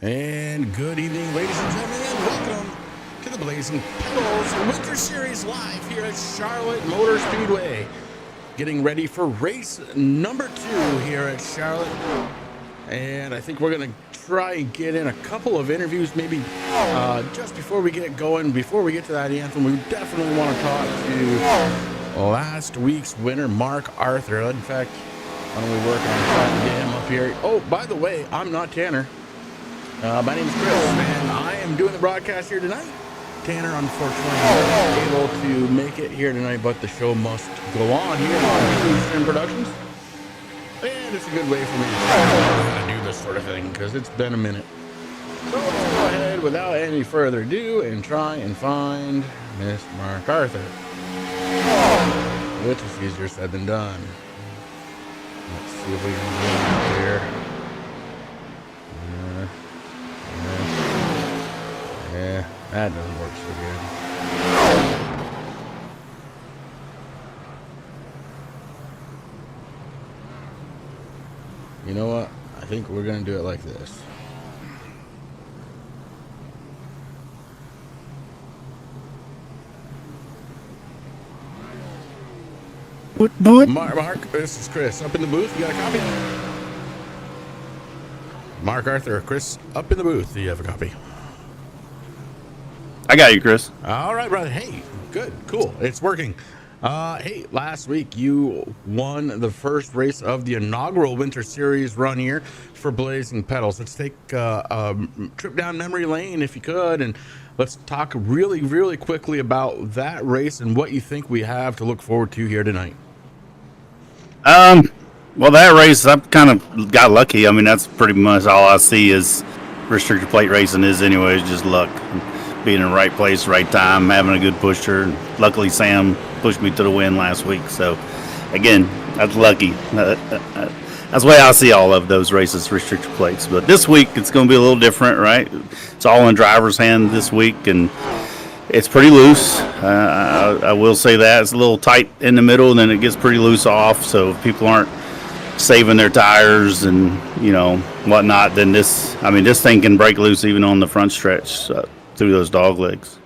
And good evening, ladies and gentlemen, and welcome to the Blazing Pedals Winter Series live here at Charlotte Motor Speedway. Getting ready for race number 2 here at Charlotte. And I think we're going to try and get in a couple of interviews, maybe just before we get going, before we get to that anthem. We definitely want to talk to last week's winner, Mark Arthur. In fact, why don't we work on trying to get him up here? Oh, by the way, I'm not Tanner. My name is Chris, and I am doing the broadcast here tonight. Tanner, unfortunately, wasn't able to make it here tonight, but the show must go on here on truesimproductions. And it's a good way for me to do this sort of thing, because it's been a minute. So let's go ahead, without any further ado, and try and find Miss Mark Arthur. Which is easier said than done. Let's see if we can get it here. Yeah, that doesn't work so good. You know what? I think we're gonna do it like this. What? Mark, this is Chris. Up in the booth, you got a copy? Mark Arthur, Chris, up in the booth. Do you have a copy? I got you, Chris. All right, brother. Hey, good, cool. It's working. Hey, last week you won the first race of the inaugural Winter Series run here for Blazing Pedals. Let's take a trip down memory lane if you could, and let's talk really, really quickly about that race and what you think we have to look forward to here tonight. Well, that race, I kind of got lucky. I mean, that's pretty much all I see is restricted plate racing is anyways, just luck. Being in the right place, right time, having a good pusher. Luckily, Sam pushed me to the win last week. So, again, that's lucky. That's the way I see all of those races, restricted plates. But this week, it's going to be a little different, right? It's all in driver's hand this week, and it's pretty loose. I will say that. It's a little tight in the middle, and then it gets pretty loose off. So, if people aren't saving their tires and, whatnot, then this thing can break loose even on the front stretch. Through those dog legs.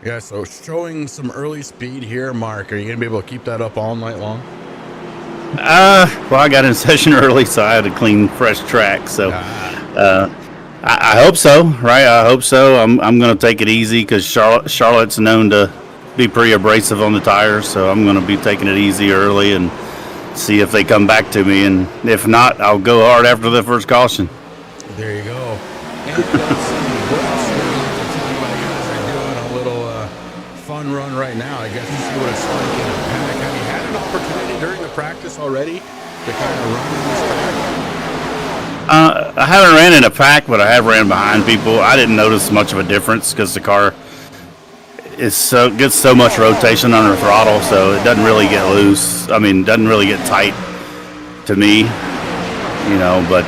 Yeah, so showing some early speed here, Mark. Are you going to be able to keep that up all night long? Well, I got in session early, so I had a clean, fresh track. So I hope so, right? I hope so. I'm going to take it easy because Charlotte's known to be pretty abrasive on the tires, so I'm going to be taking it easy early and see if they come back to me. And if not, I'll go hard after the first caution. There you go. And fun run right now, I guess, to see what it's like in a pack. Have you had an opportunity during the practice already to kind of run in this pack? I haven't ran in a pack, but I have ran behind people. I didn't notice much of a difference because the car gets so much rotation on her throttle, so it doesn't really get loose. I mean, it doesn't really get tight to me, but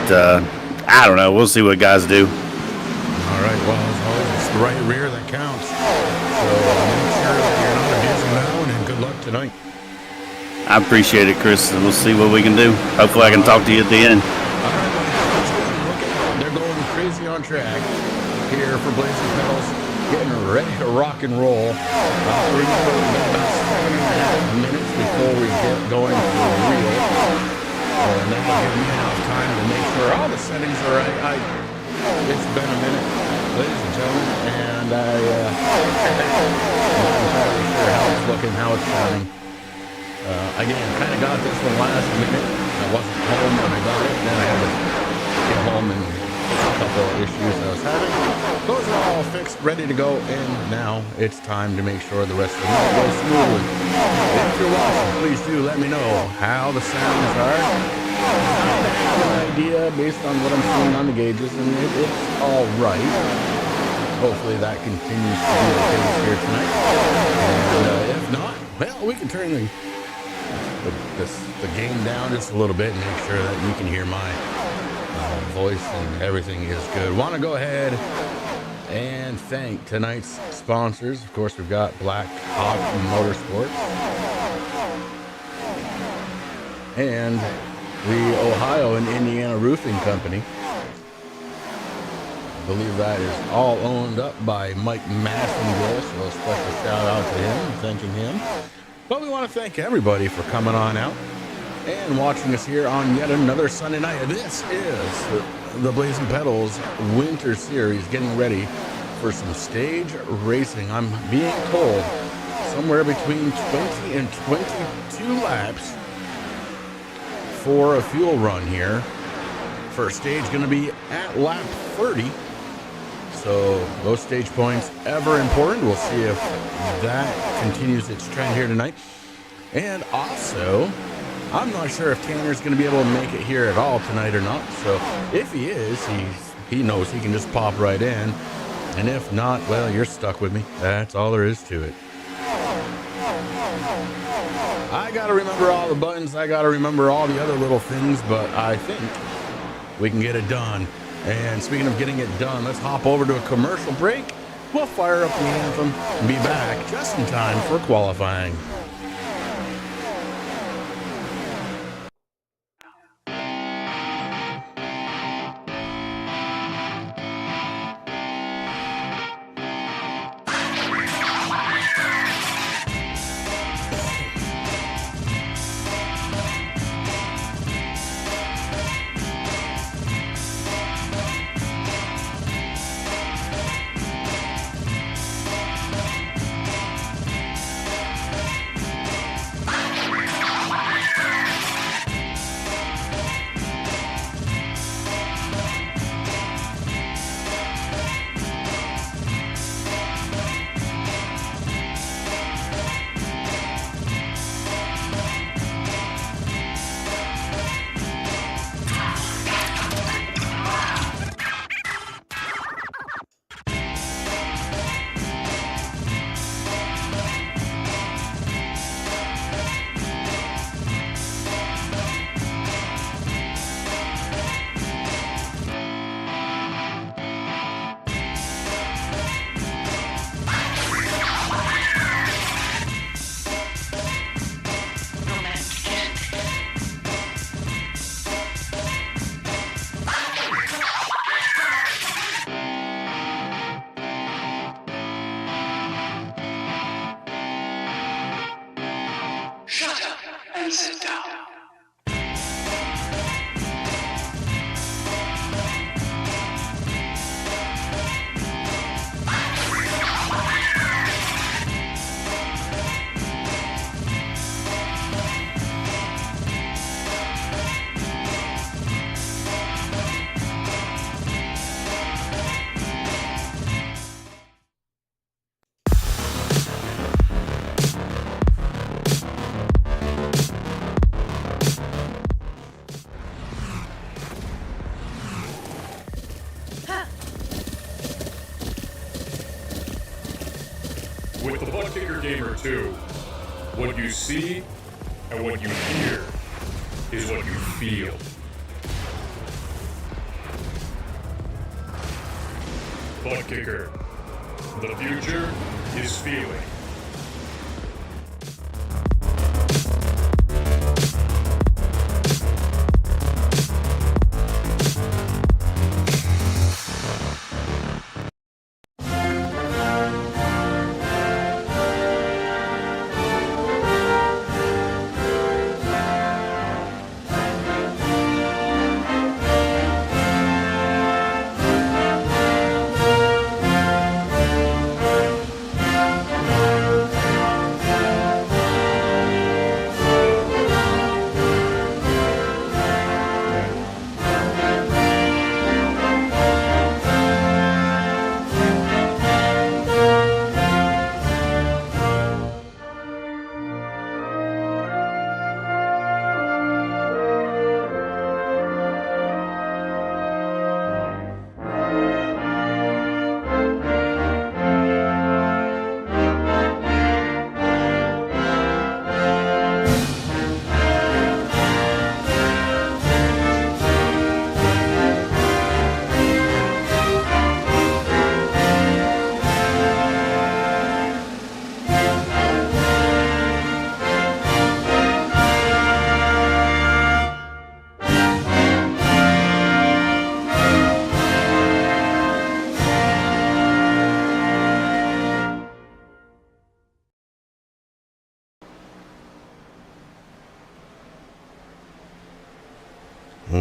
I don't know. We'll see what guys do. All right, well, as always, it's the right rear that counts. So make sure that you're not abusing that one, and good luck tonight. I appreciate it, Chris, and we'll see what we can do. Hopefully I can talk to you at the end. All right, look at, they're going crazy on track here for Blazing Pedals, getting ready to rock and roll. Remember, we've got about 7.5 minutes before we get going for real. And that'll give me enough time to make sure all the settings are right. It's been a minute, ladies and gentlemen, and I'm not entirely sure how it's looking, how it's sounding. Again, kind of got this one last minute. I wasn't home when I got it, and then I had to get home and fix a couple of issues I was having. Those are all fixed, ready to go, and now it's time to make sure the rest of the night goes smoothly. If you're watching, please do let me know how the sounds are. I have an idea based on what I'm seeing on the gauges, and it's all right. Hopefully that continues to be the case here tonight. And if not, well, we can turn the game down just a little bit and make sure that you can hear my voice and everything is good. Want to go ahead and thank tonight's sponsors. Of course, we've got Black Hawk Motorsports and the Ohio and Indiana Roofing Company. believe that is all owned up by Mike Massengill, so a special shout out to him, thanking him. But we want to thank everybody for coming on out and watching us here on yet another Sunday night. This is the Blazing Pedals Winter Series, getting ready for some stage racing. I'm being told somewhere between 20 and 22 laps for a fuel run here. First stage going to be at lap 30. So those stage points ever important. We'll see if that continues its trend here tonight. And also, I'm not sure if Tanner's going to be able to make it here at all tonight or not. So if he is, he knows he can just pop right in. And if not, well, you're stuck with me. That's all there is to it. I got to remember all the buttons. I got to remember all the other little things, but I think we can get it done. And speaking of getting it done, let's hop over to a commercial break. We'll fire up the anthem and be back just in time for qualifying. Shut up and sit down. With the Butt Kicker Gamer 2, what you see and what you hear is what you feel. Butt Kicker. The future is feeling.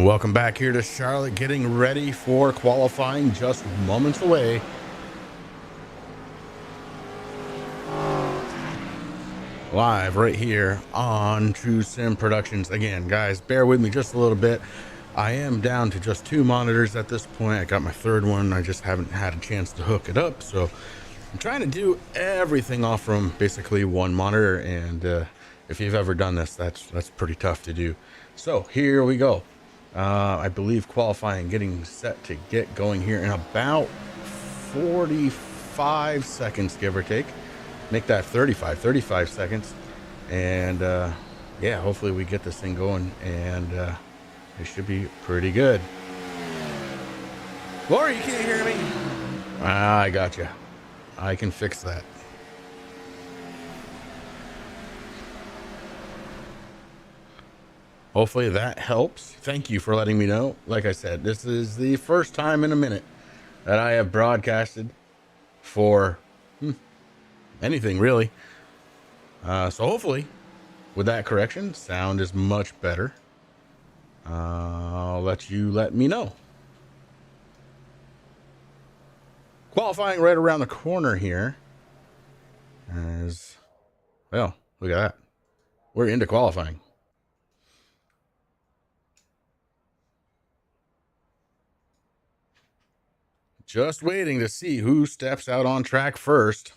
Welcome back here to Charlotte, getting ready for qualifying, just moments away. Live right here on True Sim Productions. Again, guys, bear with me just a little bit. I am down to just 2 monitors at this point. I got my 3rd one. I just haven't had a chance to hook it up. So I'm trying to do everything off from basically 1 monitor. And if you've ever done this, that's pretty tough to do. So here we go. I believe qualifying getting set to get going here in about 45 seconds, give or take. Make that 35 seconds. And yeah, hopefully we get this thing going, and it should be pretty good. Laura, you can't hear me? I got you. I can fix that. Hopefully that helps. Thank you for letting me know. Like I said, this is the first time in a minute that I have broadcasted for anything really. So hopefully with that correction, sound is much better. I'll let you let me know. Qualifying right around the corner here. As well, look at that. We're into qualifying. Just waiting to see who steps out on track first.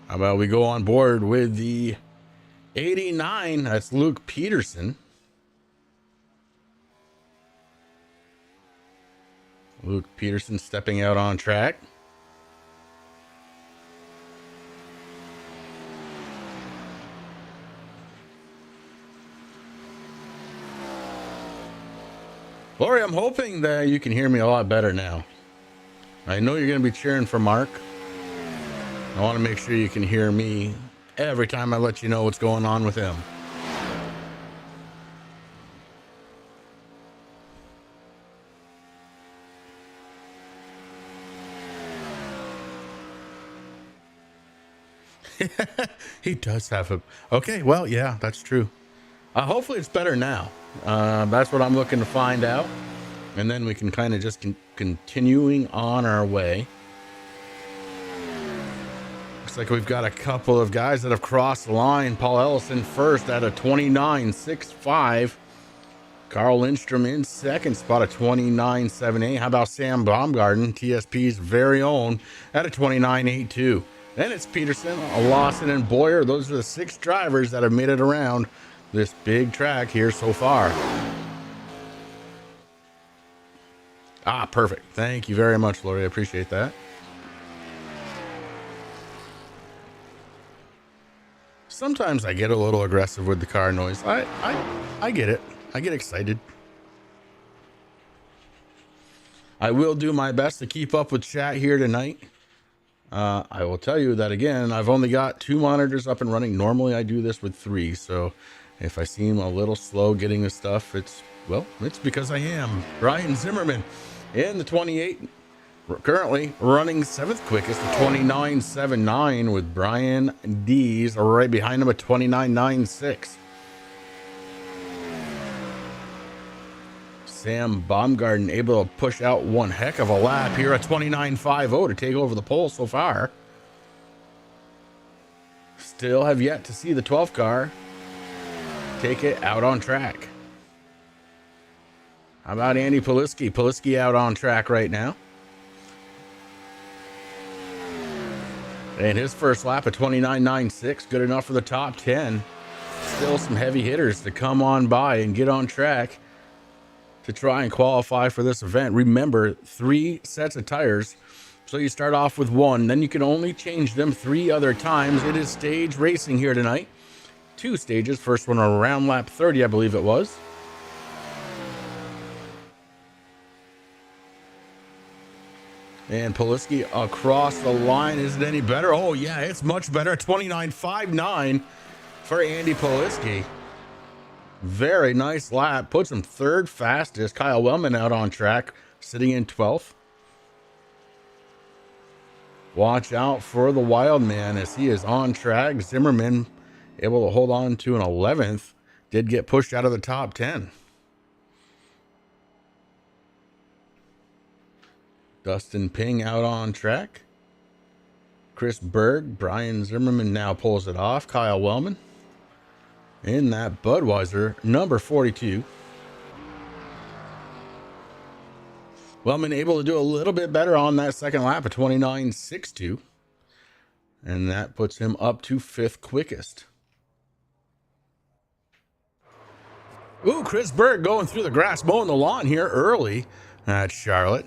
How about we go on board with the 89? That's Luke Peterson. Luke Peterson stepping out on track. Lori, I'm hoping that you can hear me a lot better now. I know you're going to be cheering for Mark. I want to make sure you can hear me every time I let you know what's going on with him. He does have a... Okay, well, yeah, that's true. Hopefully it's better now. That's what I'm looking to find out. And then we can kind of just continuing on our way. Looks like we've got a couple of guys that have crossed the line. Paul Ellison first at a 29.65. Carl Lindstrom in second spot at 29.78. How about Sam Baumgarten, TSP's very own, at a 29.82. Then it's Peterson, Lawson, and Boyer. Those are the 6 drivers that have made it around this big track here so far. Perfect. Thank you very much, Lori. I appreciate that. Sometimes I get a little aggressive with the car noise. I get it. I get excited. I will do my best to keep up with chat here tonight. I will tell you that again, I've only got 2 monitors up and running. Normally I do this with 3. So if I seem a little slow getting the stuff, it's because I am. Brian Zimmerman in the 28, currently running 7th quickest, the 29.79, with Brian Dees right behind him at 29.96. Sam Baumgarten able to push out one heck of a lap here at 29.50 to take over the pole so far. Still have yet to see the 12 car take it out on track. How about Andy Poliski? Poliski out on track right now. And his first lap at 29.96, good enough for the top 10. Still some heavy hitters to come on by and get on track to try and qualify for this event. Remember, 3 sets of tires. So you start off with 1, then you can only change them 3 other times. It is stage racing here tonight. 2 stages. First one around lap 30, I believe it was. And Poliski across the line. Is it any better? Oh, yeah, it's much better. 29.59. for Andy Poliski. Very nice lap. Puts him third fastest. Kyle Wellman out on track, sitting in 12th. Watch out for the Wild Man as he is on track. Zimmerman able to hold on to an 11th. Did get pushed out of the top 10. Dustin Ping out on track. Chris Berg, Brian Zimmerman now pulls it off. Kyle Wellman in that Budweiser, number 42. Wellman able to do a little bit better on that second lap of 29.62. And that puts him up to 5th quickest. Ooh, Chris Berg going through the grass, mowing the lawn here early at Charlotte.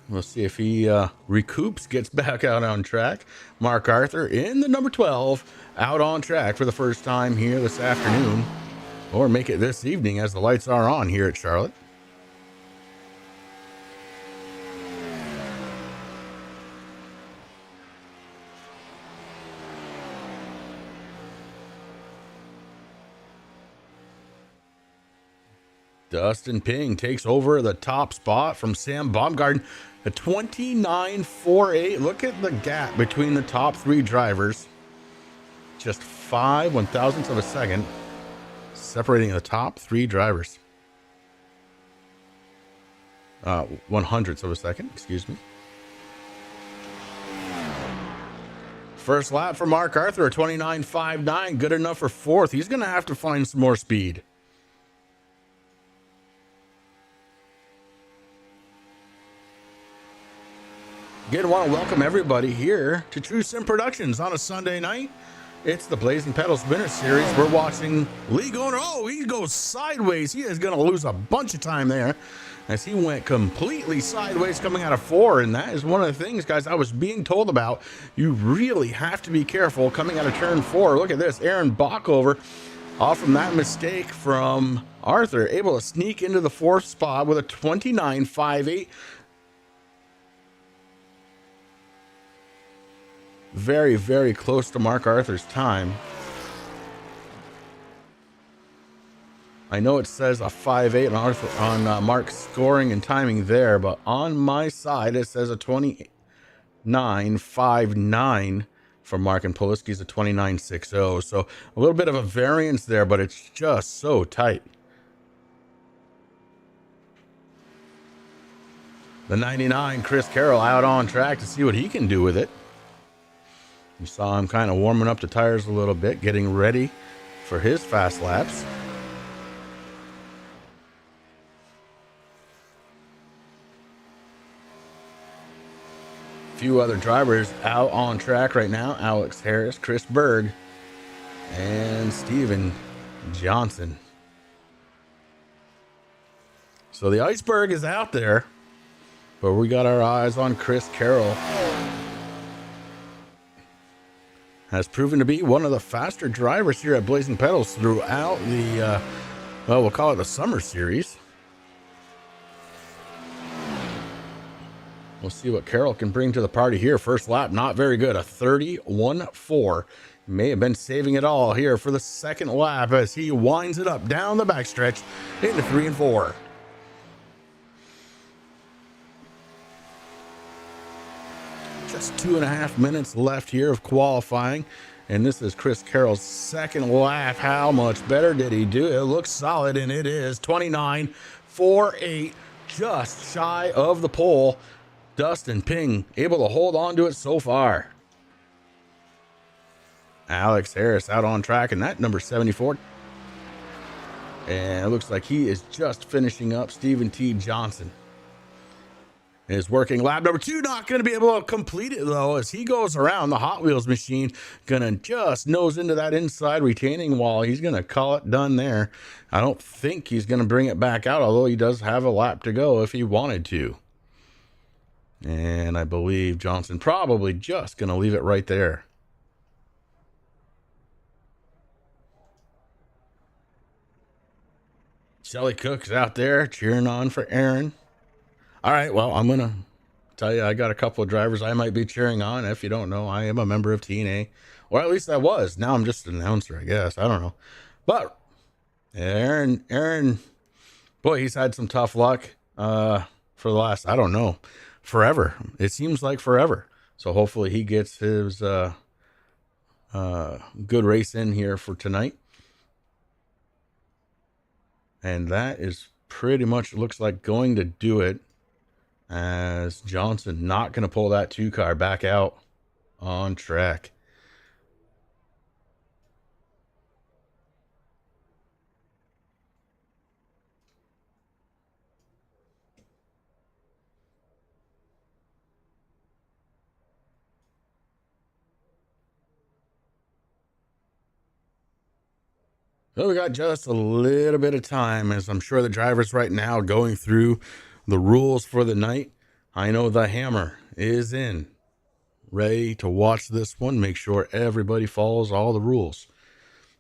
We'll see if he recoups, gets back out on track. Mark Arthur in the number 12, out on track for the first time here this afternoon, or make it this evening as the lights are on here at Charlotte. Dustin Ping takes over the top spot from Sam Baumgarten. A 29.48. Look at the gap between the top 3 drivers. Just 5 1,000ths of a second separating the top 3 drivers. 100ths of a second, excuse me. First lap for Mark Arthur, a 29.59. Good enough for 4th. He's going to have to find some more speed. Again, want to welcome everybody here to True Sim Productions on a Sunday night. It's the Blazing Pedals Winter Series. We're watching Lee going, oh, he goes sideways. He is going to lose a bunch of time there as he went completely sideways coming out of 4. And that is one of the things, guys, I was being told about. You really have to be careful coming out of turn 4. Look at this. Aaron Bockover, off from that mistake from Arthur, able to sneak into the 4th spot with a 29.58. Very, very close to Mark Arthur's time. I know it says a 5.8 on Arthur, on Mark's scoring and timing there, but on my side it says a 29.59 for Mark, and Poliski's a 29.60. So a little bit of a variance there, but it's just so tight. The 99, Chris Carroll, out on track to see what he can do with it. You saw him kind of warming up the tires a little bit, getting ready for his fast laps. A few other drivers out on track right now. Alex Harris, Chris Berg, and Steven Johnson. So the iceberg is out there, but we got our eyes on Chris Carroll. Has proven to be one of the faster drivers here at Blazing Pedals throughout the, well, we'll call it the summer series. We'll see what Carroll can bring to the party here. First lap, not very good, a 31.4. May have been saving it all here for the second lap as he winds it up down the backstretch into 3 and 4. Just 2.5 minutes left here of qualifying, and this is Chris Carroll's second lap. How much better did he do? It looks solid, and it is 29.48, just shy of the pole. Dustin Ping able to hold on to it so far. Alex Harris out on track in that number 74. And it looks like he is just finishing up. Stephen T. Johnson is working lap number 2. Not going to be able to complete it, though, as he goes around the Hot Wheels machine. Going to just nose into that inside retaining wall. He's going to call it done there. I don't think he's going to bring it back out, although he does have a lap to go if he wanted to. And I believe Johnson probably just going to leave it right there. Shelly Cook's out there cheering on for Aaron. All right, well, I'm going to tell you, I got a couple of drivers I might be cheering on. If you don't know, I am a member of TNA Or at least I was. Now I'm just an announcer, I guess. I don't know. But Aaron, boy, he's had some tough luck for the last, I don't know, forever. It seems like forever. So hopefully he gets his good race in here for tonight. And that is pretty much looks like going to do it, as Johnson not going to pull that 2 car back out on track. So we got just a little bit of time, as I'm sure the drivers right now going through the rules for the night. I know the hammer is in, ready to watch this one, make sure everybody follows all the rules.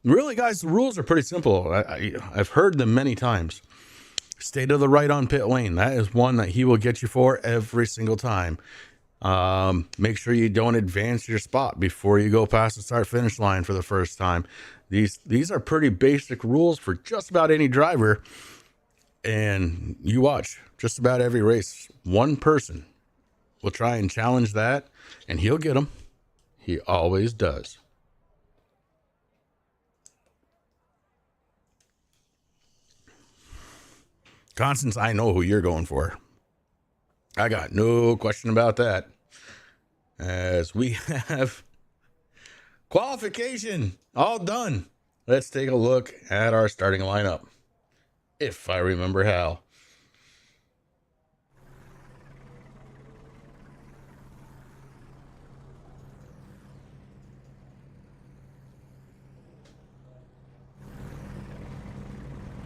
Really, guys, the rules are pretty simple. I've heard them many times. Stay to the right on pit lane. That is one that he will get you for every single time. Make sure you don't advance your spot before you go past the start finish line for the first time. These are pretty basic rules for just about any driver, and you watch just about every race, one person will try and challenge that, and he'll get them. He always does. Constance, I know who you're going for. I got no question about that, as we have qualification all done. Let's take a look at our starting lineup, if I remember how.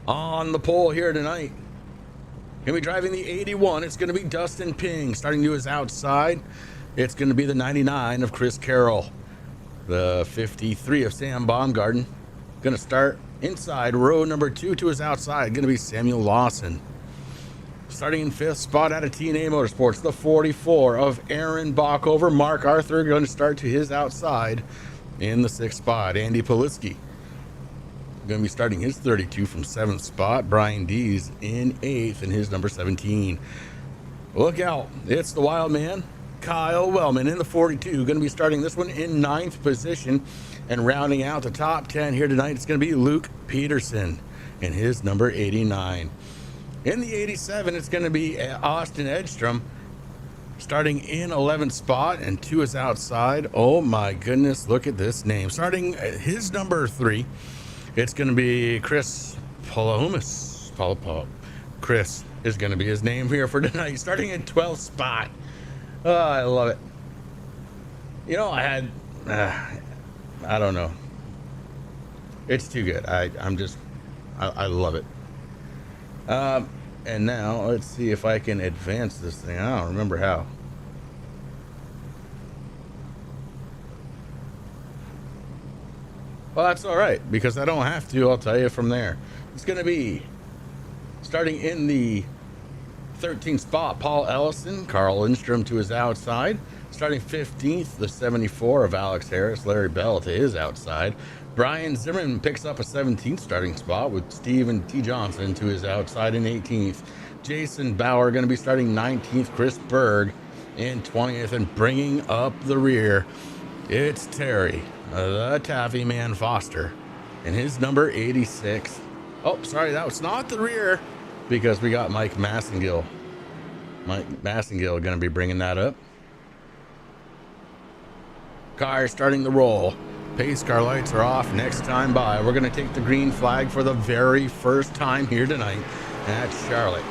On the pole here tonight, gonna be driving the 81. It's gonna be Dustin Ping. Starting to his outside, it's gonna be the 99 of Chris Carroll. The 53 of Sam Baumgarten. Gonna start inside row number 2 to his outside. Gonna be Samuel Lawson. Starting in 5th spot out of TNA Motorsports, the 44 of Aaron Bockover. Mark Arthur gonna start to his outside. In the 6th spot, Andy Politsky. Gonna be starting his 32 from 7th spot. Brian Dees in 8th in his number 17. Look out, it's the wild man, Kyle Wellman in the 42, going to be starting this one in 9th position, and rounding out the top 10 here tonight, it's going to be Luke Peterson in his number 89. In the 87, it's going to be Austin Edstrom starting in 11th spot, and to his outside. Oh my goodness, look at this name. Starting his number 3, it's going to be Chris Palomas. Chris is going to be his name here for tonight, starting in 12th spot. Oh, I love it. You know, I don't know. It's too good. I love it. And now let's see if I can advance this thing. I don't remember how. Well, that's all right, because I don't have to. I'll tell you from there. It's going to be starting in the 13th spot, Paul Ellison. Carl Lindstrom to his outside. Starting 15th, the 74 of Alex Harris. Larry Bell to his outside. Brian Zimmerman picks up a 17th starting spot with Stephen T. Johnson to his outside in 18th. Jason Bauer going to be starting 19th. Chris Berg in 20th, and bringing up the rear, it's Terry, the Taffy Man Foster, in his number 86. Oh, sorry, that was not the rear, because we got Mike Massengill. Mike Massengill going to be bringing that up. Car starting the roll. Pace car lights are off. Next time by, we're going to take the green flag for the very first time here tonight at Charlotte.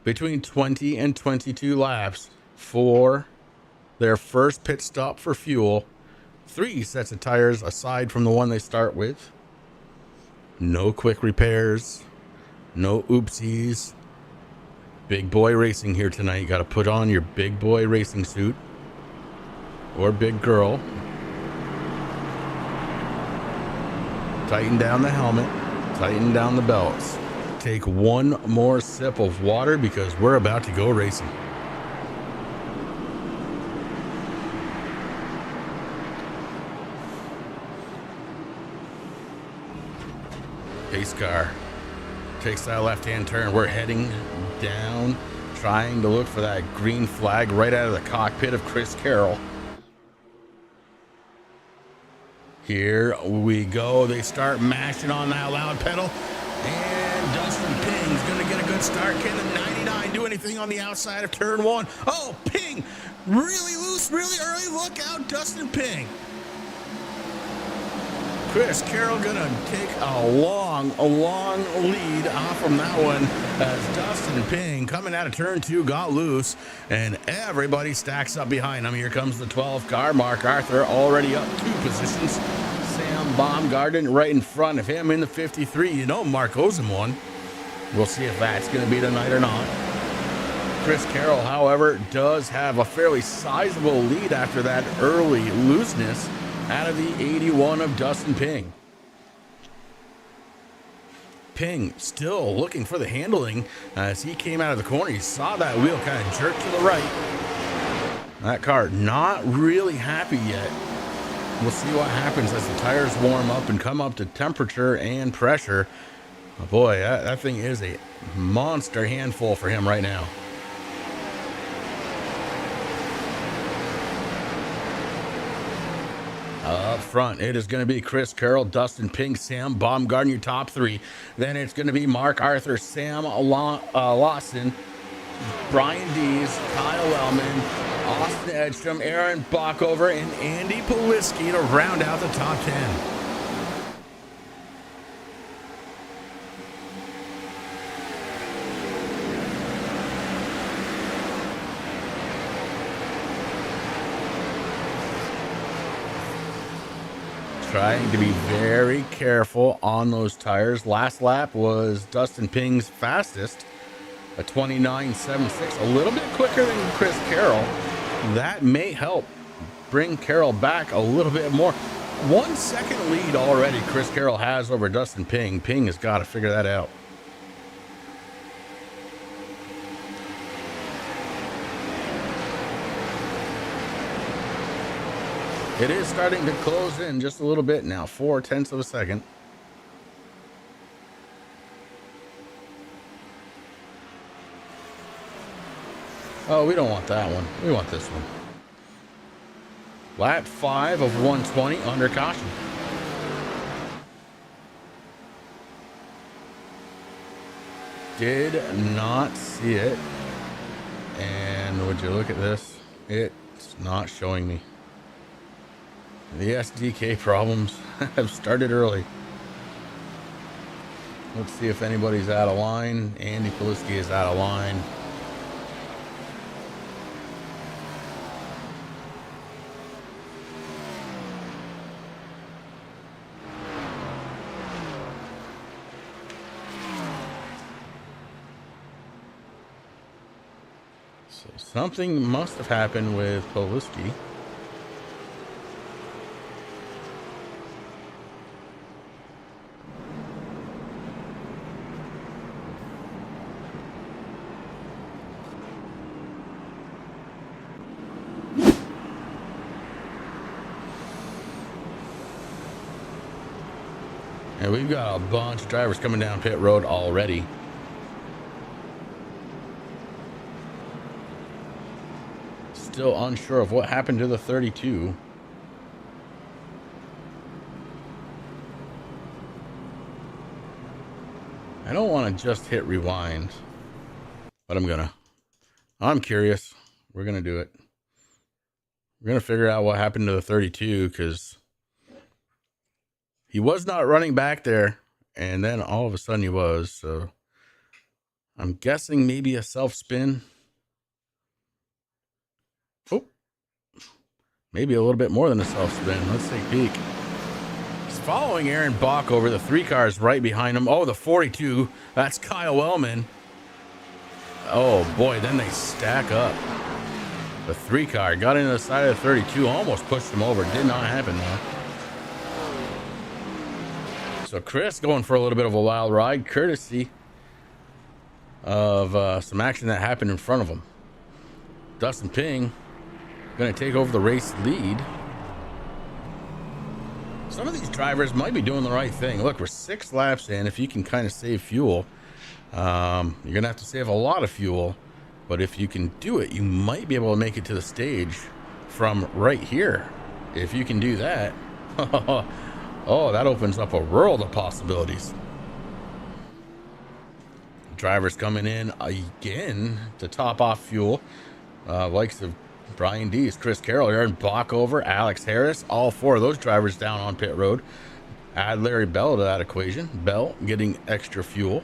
Between 20 and 22 laps for their first pit stop for fuel. 3 sets of tires aside from the one they start with. No quick repairs. No oopsies. Big boy racing here tonight. You got to put on your big boy racing suit. Or big girl. Tighten down the helmet. Tighten down the belts. Take one more sip of water, because we're about to go racing. Pace car takes that left-hand turn. We're heading down, trying to look for that green flag right out of the cockpit of Chris Carroll. Here we go. They start mashing on that loud pedal. And Dustin Ping's going to get a good start. Can the 99 do anything on the outside of turn 1? Oh, Ping! Really loose, really early. Look out, Dustin Ping. Chris Carroll gonna take a long lead off from that one as Dustin Ping coming out of turn 2 got loose and everybody stacks up behind him. Here comes the 12 car. Mark Arthur already up 2 positions. Sam Baumgarten right in front of him in the 53. You know Mark owes him one. We'll see if that's gonna be tonight or not. Chris Carroll, however, does have a fairly sizable lead after that early looseness out of the 81 of Dustin Ping. Ping still looking for the handling as he came out of the corner. He saw that wheel kind of jerk to the right. That car not really happy yet. We'll see what happens as the tires warm up and come up to temperature and pressure. Oh boy, that thing is a monster handful for him right now. Up front, it is going to be Chris Carroll, Dustin Ping, Sam Baumgarten, your top 3. Then it's going to be Mark Arthur, Sam Lawson, Brian Dees, Kyle Wellman, Austin Edstrom, Aaron Bockover, and Andy Polisky to round out the top 10. Trying to be very careful on those tires. Last lap was Dustin Ping's fastest, a 29.76, a little bit quicker than Chris Carroll. That may help bring Carroll back a little bit more. 1 second lead already Chris Carroll has over Dustin Ping. Ping has got to figure that out. It is starting to close in just a little bit now, 0.4 of a second. Oh, we don't want that one. We want this one. Lap 5 of 120 under caution. Did not see it. And would you look at this? It's not showing me. The SDK problems have started early. Let's see if anybody's out of line. Andy Polisky is out of line. So something must have happened with Polisky. And we've got a bunch of drivers coming down pit road already. Still unsure of what happened to the 32. I don't want to just hit rewind, but I'm curious. We're going to do it. We're going to figure out what happened to the 32 because he was not running back there, and then all of a sudden he was. So I'm guessing maybe a self-spin. Oh, maybe a little bit more than a self-spin. Let's take a peek. He's following Aaron Bach over. The 3 cars right behind him. Oh, the 42. That's Kyle Wellman. Oh, boy, then they stack up. The 3 car got into the side of the 32, almost pushed him over. Did not happen, though. So Chris going for a little bit of a wild ride, courtesy of some action that happened in front of him. Dustin Ping going to take over the race lead. Some of these drivers might be doing the right thing. Look, we're 6 laps in. If you can kind of save fuel, you're going to have to save a lot of fuel. But if you can do it, you might be able to make it to the stage from right here. If you can do that, oh, that opens up a world of possibilities. Drivers coming in again to top off fuel. Likes of Brian Dees, Chris Carroll, Aaron Bockover, Alex Harris, all 4 of those drivers down on pit road. Add Larry Bell to that equation. Bell getting extra fuel.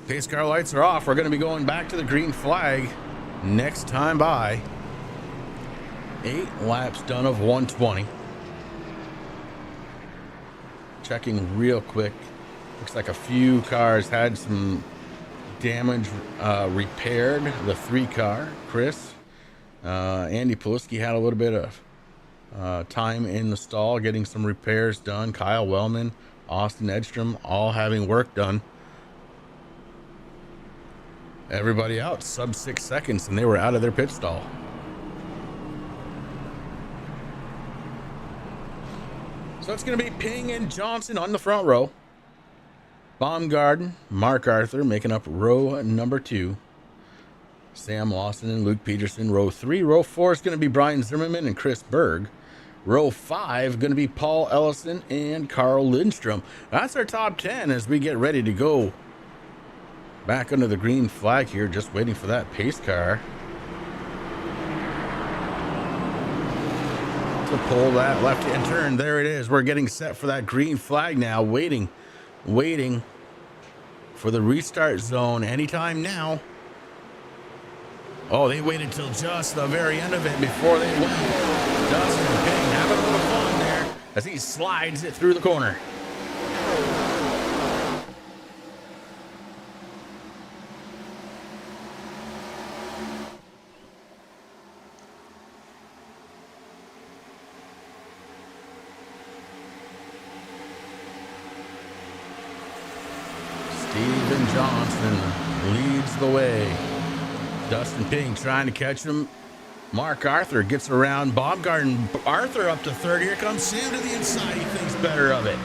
Pace car lights are off. We're going to be going back to the green flag next time by. 8 laps done of 120. Checking real quick. Looks like a few cars had some damage repaired. The 3 car, Chris. Andy Pawlitzki had a little bit of time in the stall getting some repairs done. Kyle Wellman, Austin Edstrom, all having work done. Everybody out sub 6 seconds and they were out of their pit stall. So it's going to be Ping and Johnson on the front row. Baumgarten, Mark Arthur making up row number 2. Sam Lawson and Luke Peterson, row 3. Row 4 is going to be Brian Zimmerman and Chris Berg. Row 5 going to be Paul Ellison and Carl Lindstrom. That's our top 10 as we get ready to go back under the green flag here, just waiting for that pace car to pull that left-hand turn. There it is. We're getting set for that green flag now, waiting for the restart zone anytime now. Oh, they waited till just the very end of it before they went. Dustin Ping having a little fun there as he slides it through the corner. Steven Johnson leads the way. Dustin Ping trying to catch him. Mark Arthur gets around Baumgarten. Arthur up to third. Here comes Sam to the inside. He thinks better of it.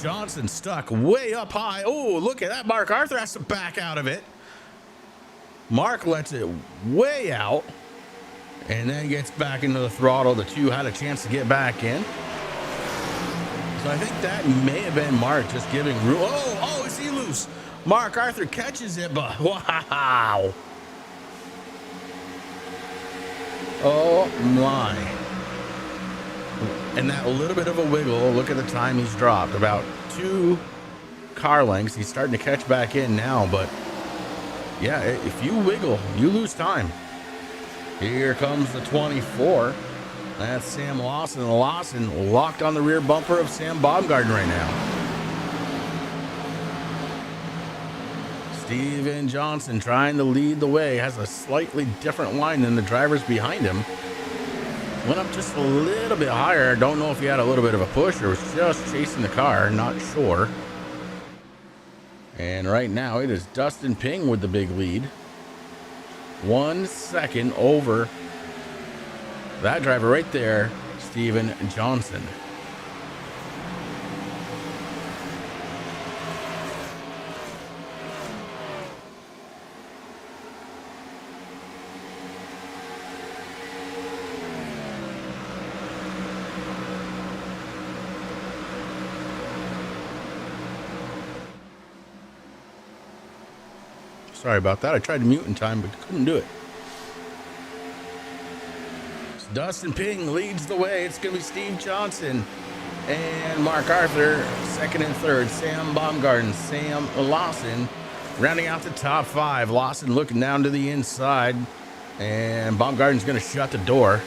Johnson stuck way up high. Oh, look at that. Mark Arthur has to back out of it. Mark lets it way out and then gets back into the throttle. The 2 had a chance to get back in. So I think that may have been Mark just giving room. Oh, is he loose? Mark Arthur catches it, but wow. Oh my. And that little bit of a wiggle, look at the time he's dropped. About 2 car lengths. He's starting to catch back in now, but yeah, if you wiggle, you lose time. Here comes the 24. That's Sam Lawson. Lawson locked on the rear bumper of Sam Baumgarten right now. Steven Johnson trying to lead the way. Has a slightly different line than the drivers behind him. Went up just a little bit higher. Don't know if he had a little bit of a push or was just chasing the car. Not sure. And right now it is Dustin Ping with the big lead. 1 second over that driver right there, Steven Johnson. Sorry about that. I tried to mute in time, but couldn't do it. Dustin Ping leads the way. It's going to be Steve Johnson and Mark Arthur, second and third. Sam Baumgarten, Sam Lawson, rounding out the top 5. Lawson looking down to the inside, and Baumgarten's going to shut the door.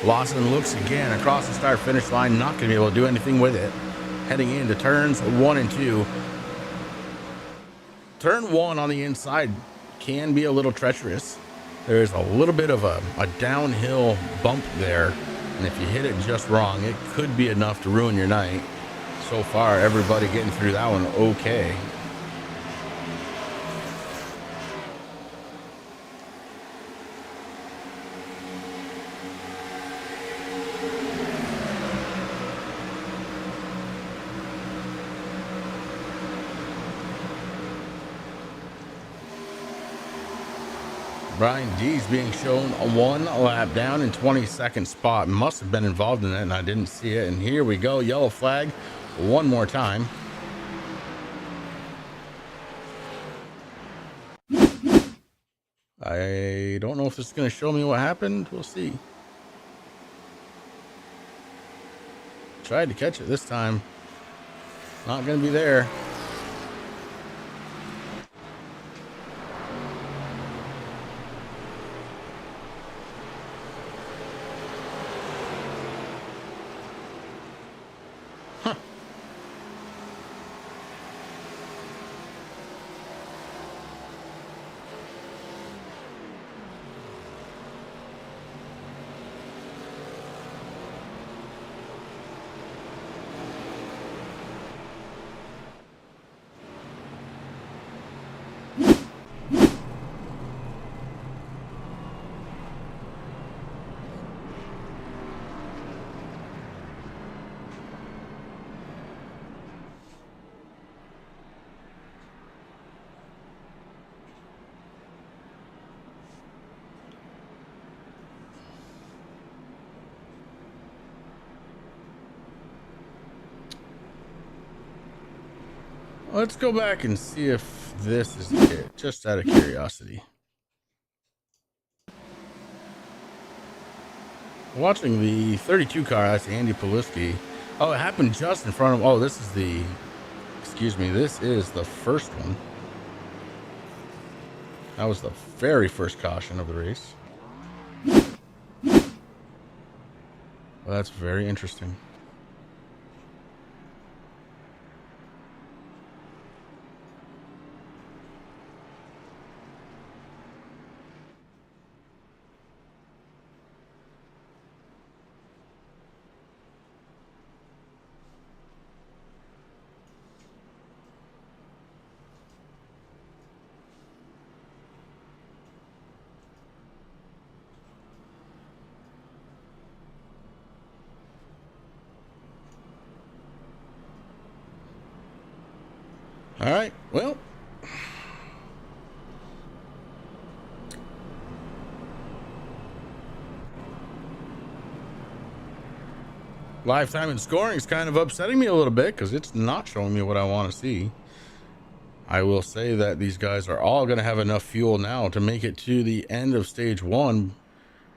Lawson looks again across the start-finish line, not going to be able to do anything with it. Heading into turns 1 and 2. Turn 1 on the inside can be a little treacherous. There's a little bit of a downhill bump there, and if you hit it just wrong, it could be enough to ruin your night. So far, everybody getting through that one okay. Brian D's being shown a 1 lap down in 22nd spot. Must have been involved in it and I didn't see it. And here we go, yellow flag one more time. I don't know if this is going to show me what happened. We'll see. Tried to catch it this time. Not going to be there. Let's go back and see if this is it, just out of curiosity. Watching the 32 car, that's Andy Poliski. Oh, it happened just in front of, oh, this is the, excuse me, this is the first one. That was the very first caution of the race. Well, that's very interesting. All right, well, lifetime and scoring is kind of upsetting me a little bit because it's not showing me what I want to see. I will say that these guys are all going to have enough fuel now to make it to the end of stage 1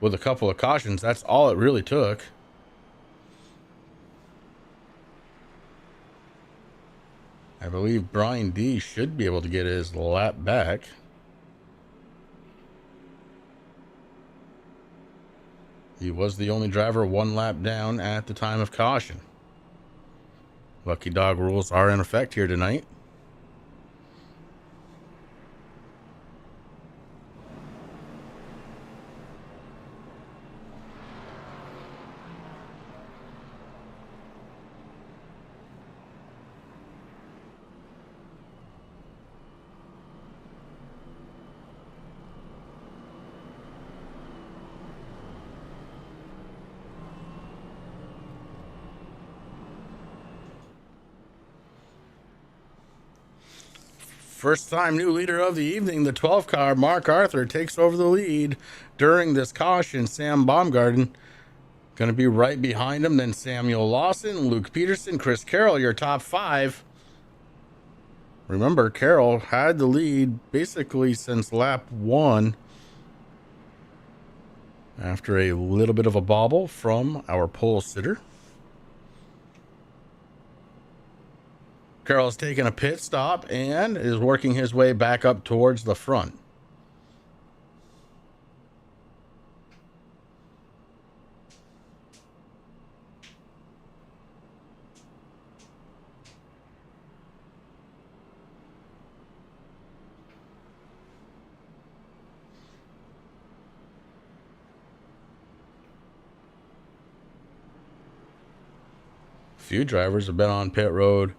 with a couple of cautions. That's all it really took. I believe Brian D should be able to get his lap back. He was the only driver 1 lap down at the time of caution. Lucky dog rules are in effect here tonight. First time new leader of the evening, the 12 car, Mark Arthur, takes over the lead during this caution. Sam Baumgarten going to be right behind him. Then Samuel Lawson, Luke Peterson, Chris Carroll, your top 5. Remember, Carroll had the lead basically since lap 1 after a little bit of a bobble from our pole sitter. Carroll's taking a pit stop and is working his way back up towards the front. few drivers have been on pit road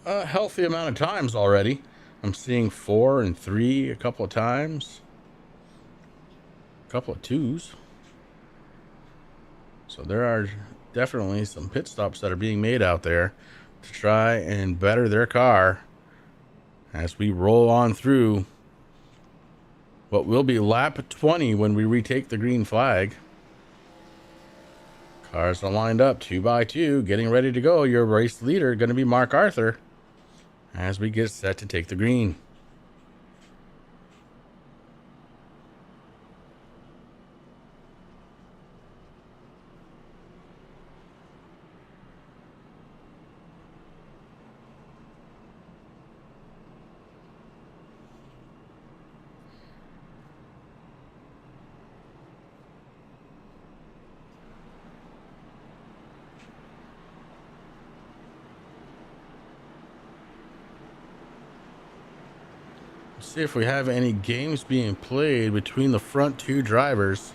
a healthy amount of times already. I'm seeing 4 and 3 a couple of times, a couple of 2s. So there are definitely some pit stops that are being made out there to try and better their car as we roll on through what will be lap 20 when we retake the green flag. Cars are lined up 2 by 2, getting ready to go. Your race leader going to be Mark Arthur as we get set to take the green. See if we have any games being played between the front 2 drivers.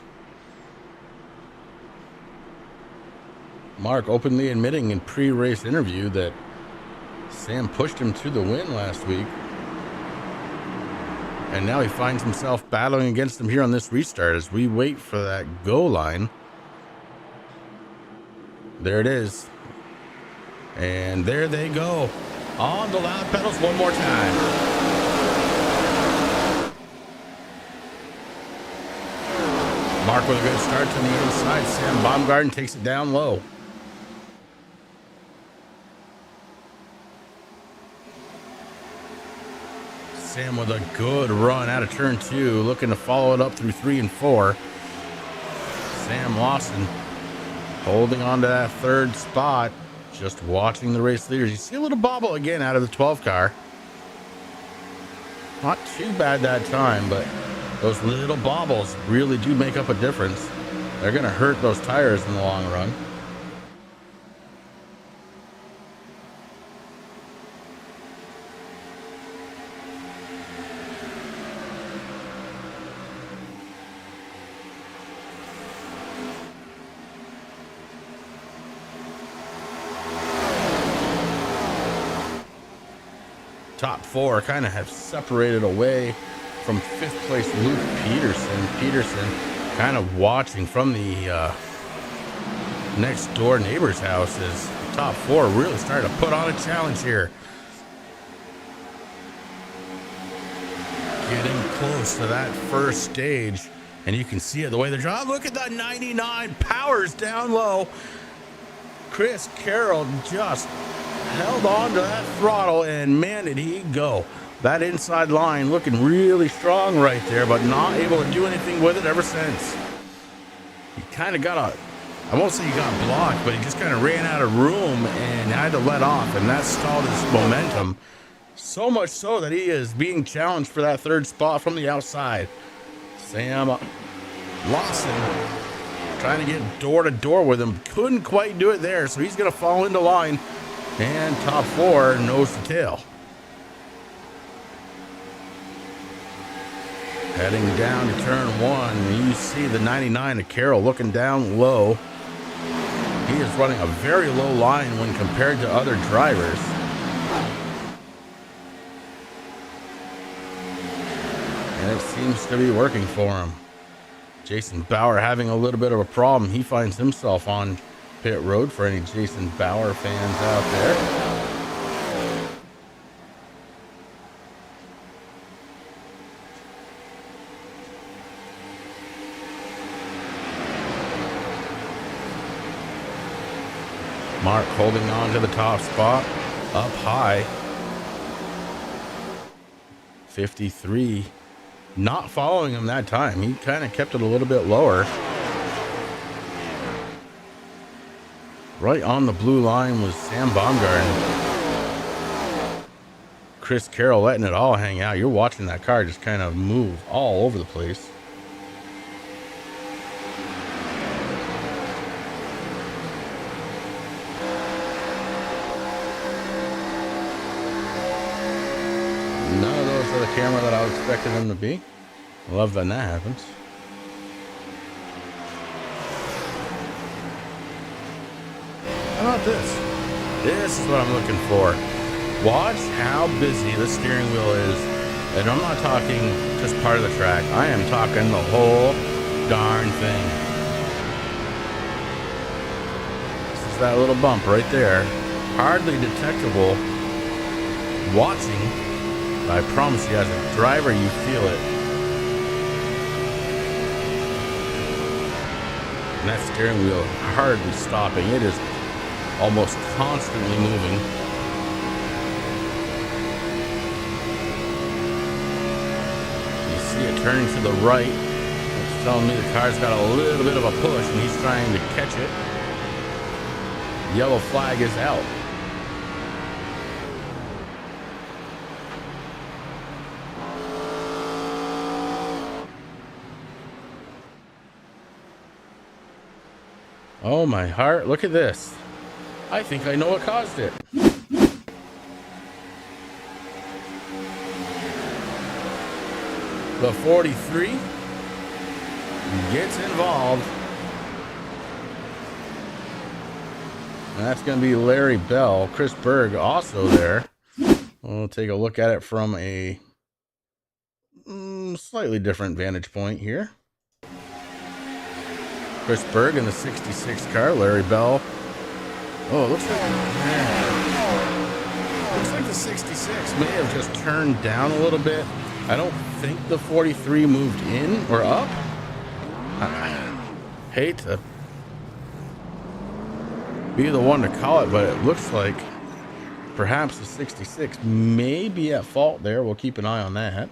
Mark openly admitting in pre-race interview that Sam pushed him to the win last week, and now he finds himself battling against him here on this restart as we wait for that go line. There it is, and there they go on the loud pedals one more time. Mark with a good start to the inside. Sam Baumgarten takes it down low. Sam with a good run out of turn 2, looking to follow it up through 3 and 4. Sam Lawson holding on to that 3rd spot, just watching the race leaders. You see a little bobble again out of the 12 car. Not too bad that time, but those little bobbles really do make up a difference. They're going to hurt those tires in the long run. Top 4 kind of have separated away from 5th place Luke Peterson. Peterson kind of watching from the next door neighbor's house as the top 4 really starting to put on a challenge here. Getting close to that first stage, and you can see it the way they're driving. Look at that 99 powers down low. Chris Carroll just held on to that throttle, and man, did he go. That inside line looking really strong right there, but not able to do anything with it ever since. He kind of got I won't say he got blocked, but he just kind of ran out of room and had to let off, and that stalled his momentum. So much so that he is being challenged for that 3rd spot from the outside. Sam Lawson trying to get door to door with him. Couldn't quite do it there, so he's going to fall into line. And top 4 nose to tail. Heading down to turn 1, you see the 99 of Carroll looking down low. He is running a very low line when compared to other drivers. And it seems to be working for him. Jason Bauer having a little bit of a problem. He finds himself on pit road for any Jason Bauer fans out there. Mark holding on to the top spot, up high. 53. Not following him that time. He kind of kept it a little bit lower. Right on the blue line was Sam Baumgarten. Chris Carroll letting it all hang out. You're watching that car just kind of move all over the place. None of those are the camera that I was expecting them to be. I love when that happens. How about this? This is what I'm looking for. Watch how busy the steering wheel is. And I'm not talking just part of the track. I am talking the whole darn thing. This is that little bump right there. Hardly detectable watching. But I promise you, as a driver, you feel it. And that steering wheel hardly stopping. It is almost constantly moving. You see it turning to the right. It's telling me the car's got a little bit of a push and he's trying to catch it. Yellow flag is out. Oh my heart, look at this. I think I know what caused it. The 43 gets involved. And that's going to be Larry Bell. Chris Berg also there. We'll take a look at it from a slightly different vantage point here. Chris Berg in the 66 car, Larry Bell. Oh, it looks like the 66 may have just turned down a little bit. I don't think the 43 moved in or up. I hate to be the one to call it, but it looks like perhaps the 66 may be at fault there. We'll keep an eye on that.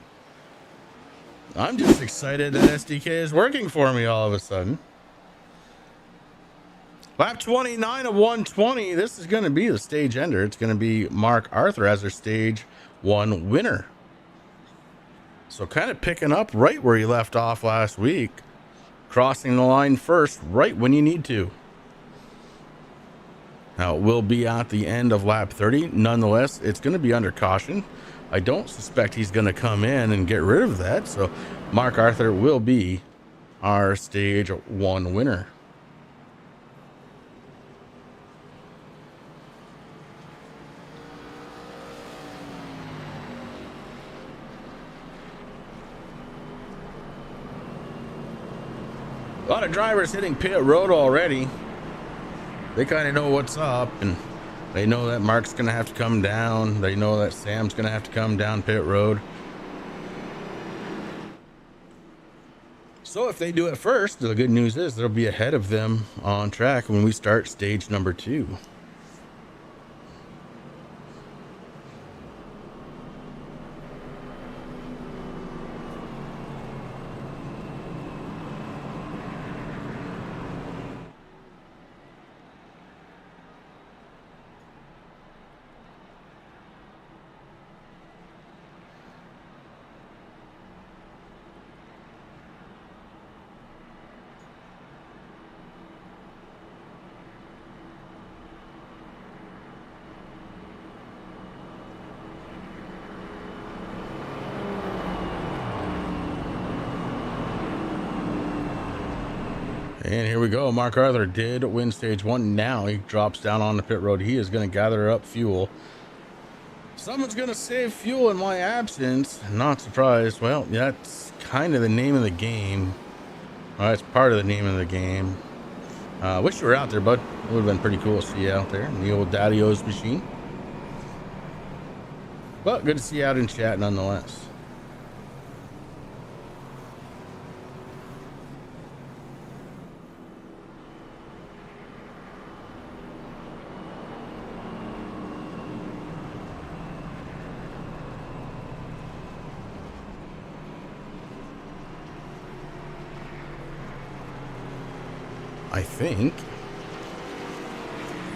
I'm just excited that SDK is working for me all of a sudden. Lap 29 of 120. This is going to be the stage ender. It's going to be Mark Arthur as our stage 1 winner. So kind of picking up right where you left off last week. Crossing the line first, right when you need to. Now, it will be at the end of lap 30. Nonetheless, it's going to be under caution. I don't suspect he's going to come in and get rid of that. So Mark Arthur will be our stage 1 winner. A lot of drivers hitting pit road already. They kind of know what's up, and they know that Mark's going to have to come down. They know that Sam's going to have to come down pit road. So if they do it first, the good news is they'll be ahead of them on track when we start stage number 2. And here we go. Mark Arthur did win stage 1. Now he drops down on the pit road. He is going to gather up fuel. Someone's going to save fuel in my absence. Not surprised. Well, that's kind of the name of the game. It's part of the name of the game. Wish you were out there, bud. It would have been pretty cool to see you out there in the old Daddy-O's machine. But good to see you out in chat nonetheless. I think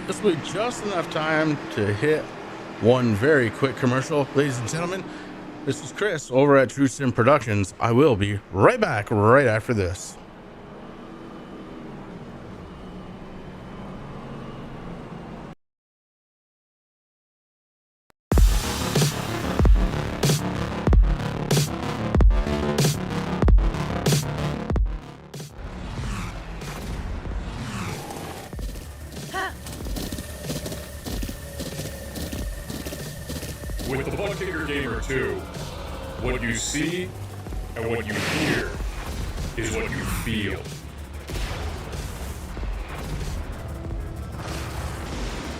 this will be just enough time to hit one very quick commercial. Ladies and gentlemen, this is Chris over at truesimproductions. I will be right back right after this. favorite game or two, what you see and what you hear is what you feel.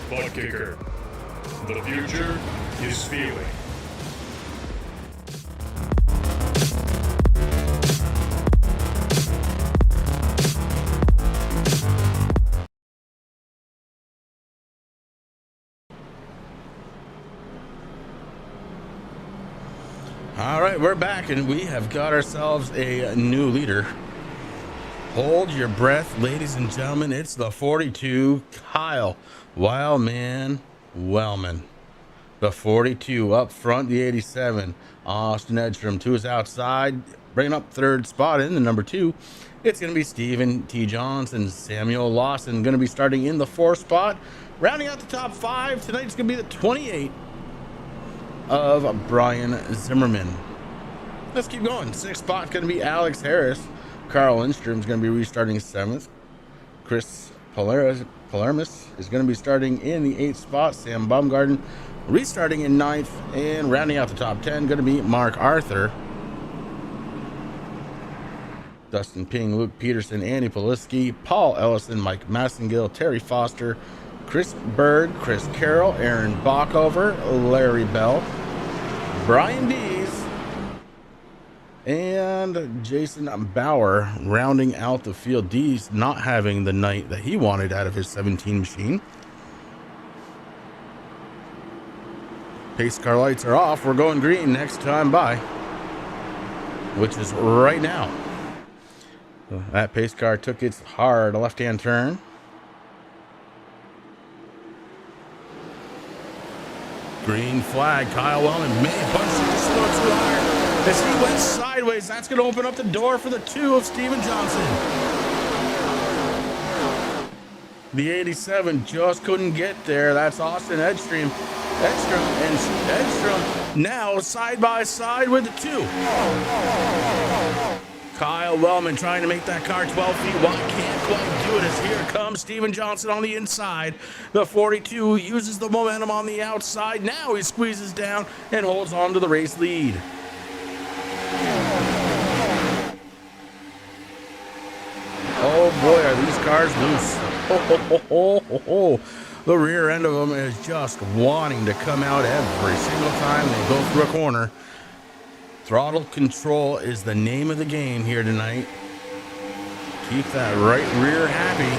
Butt kicker. The future is feeling. All right, we're back, and we have got ourselves a new leader. Hold your breath, ladies and gentlemen. It's the 42, Kyle Wildman Wellman. The 42 up front, the 87, Austin Edstrom to his outside, bringing up third spot in the number 2. It's going to be Stephen T. Johnson. Samuel Lawson going to be starting in the 4th spot. Rounding out the top 5 tonight, it's going to be the 28 of Brian Zimmerman. Let's keep going. 6th spot going to be Alex Harris. Carl Lindstrom's going to be restarting 7th. Chris Palermus is going to be starting in the 8th spot. Sam Baumgarten restarting in 9th. And rounding out the top 10 going to be Mark Arthur. Dustin Ping, Luke Peterson, Andy Poliski, Paul Ellison, Mike Massengill, Terry Foster, Chris Berg, Chris Carroll, Aaron Bockover, Larry Bell, Brian Dees, and Jason Bauer rounding out the field. Dees not having the night that he wanted out of his 17 machine. Pace car lights are off. We're going green next time by, which is right now. That pace car took its hard left-hand turn. Green flag. Kyle Wellman may punch it just a little too hard as he went sideways. That's going to open up the door for the 2 of Steven Johnson. The 87 just couldn't get there. That's Austin Edstrom. Edstrom now side by side with the 2. Kyle Wellman trying to make that car 12 feet wide. Can't quite do it as here comes Steven Johnson on the inside. The 42 uses the momentum on the outside. Now he squeezes down and holds on to the race lead. Oh boy, are these cars loose. The rear end of them is just wanting to come out every single time they go through a corner. Throttle control is the name of the game here tonight. Keep that right rear happy,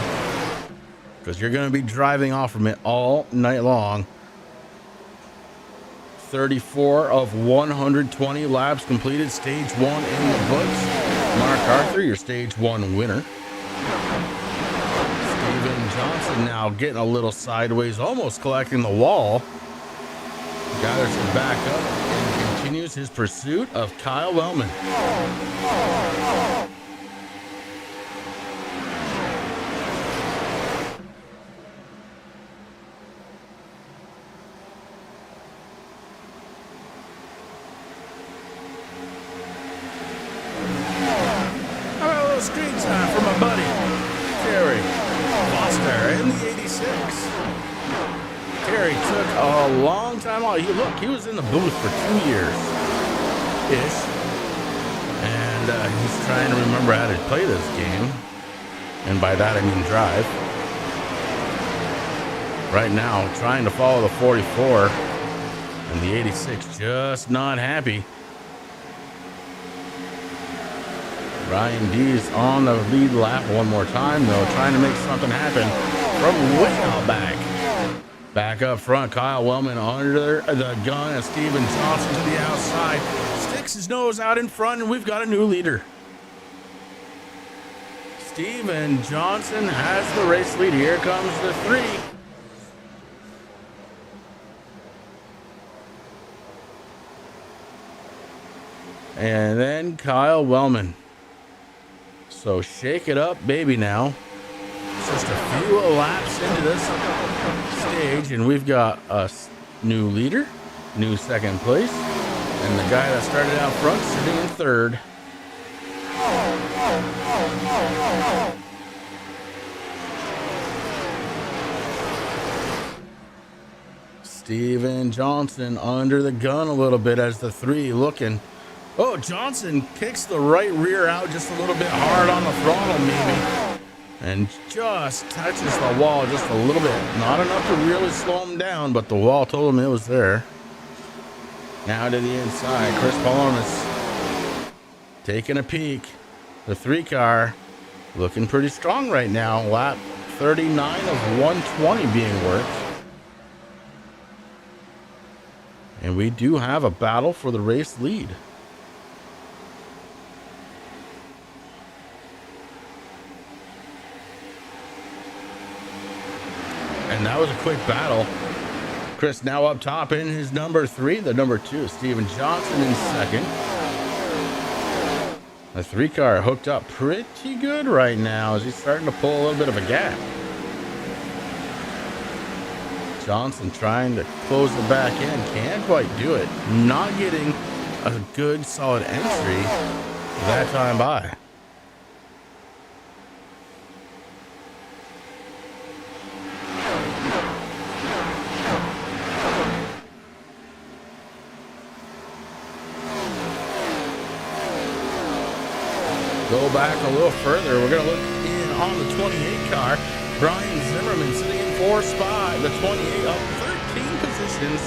because you're going to be driving off from it all night long. 34 of 120 laps completed. Stage 1 in the books. Mark Arthur, your stage 1 winner. Steven Johnson now getting a little sideways, almost collecting the wall. Gathers it back up and continues his pursuit of Kyle Wellman. How about a little screen time for my buddy, Terry Foster in the 86. Terry took a long time off. He was in the booth for 2 years-ish. And he's trying to remember how to play this game. And by that I mean drive. Right now, trying to follow the 44. And the 86 just not happy. Ryan Dees on the lead lap one more time, though, trying to make something happen from way out back. Back up front, Kyle Wellman under the gun as Steven Johnson to the outside. Sticks his nose out in front, and we've got a new leader. Steven Johnson has the race lead. Here comes the 3. And then Kyle Wellman. So shake it up, baby, now. Just a few laps into this stage, and we've got a new leader, new second place, and the guy that started out front sitting in third. Steven Johnson under the gun a little bit as the 3 looking. Oh, Johnson kicks the right rear out just a little bit hard on the throttle maybe. And just touches the wall just a little bit. Not enough to really slow him down, but the wall told him it was there. Now to the inside, Chris Palonis taking a peek. The 3 car looking pretty strong right now. Lap 39 of 120 being worked. And we do have a battle for the race lead. And that was a quick battle. Chris now up top in his number 3. The number 2, Steven Johnson in second. The 3 car hooked up pretty good right now as he's starting to pull a little bit of a gap. Johnson trying to close the back end. Can't quite do it. Not getting a good solid entry that time by. Go back a little further. We're going to look in on the 28 car. Brian Zimmerman sitting in 4th spot. The 28 up 13 positions.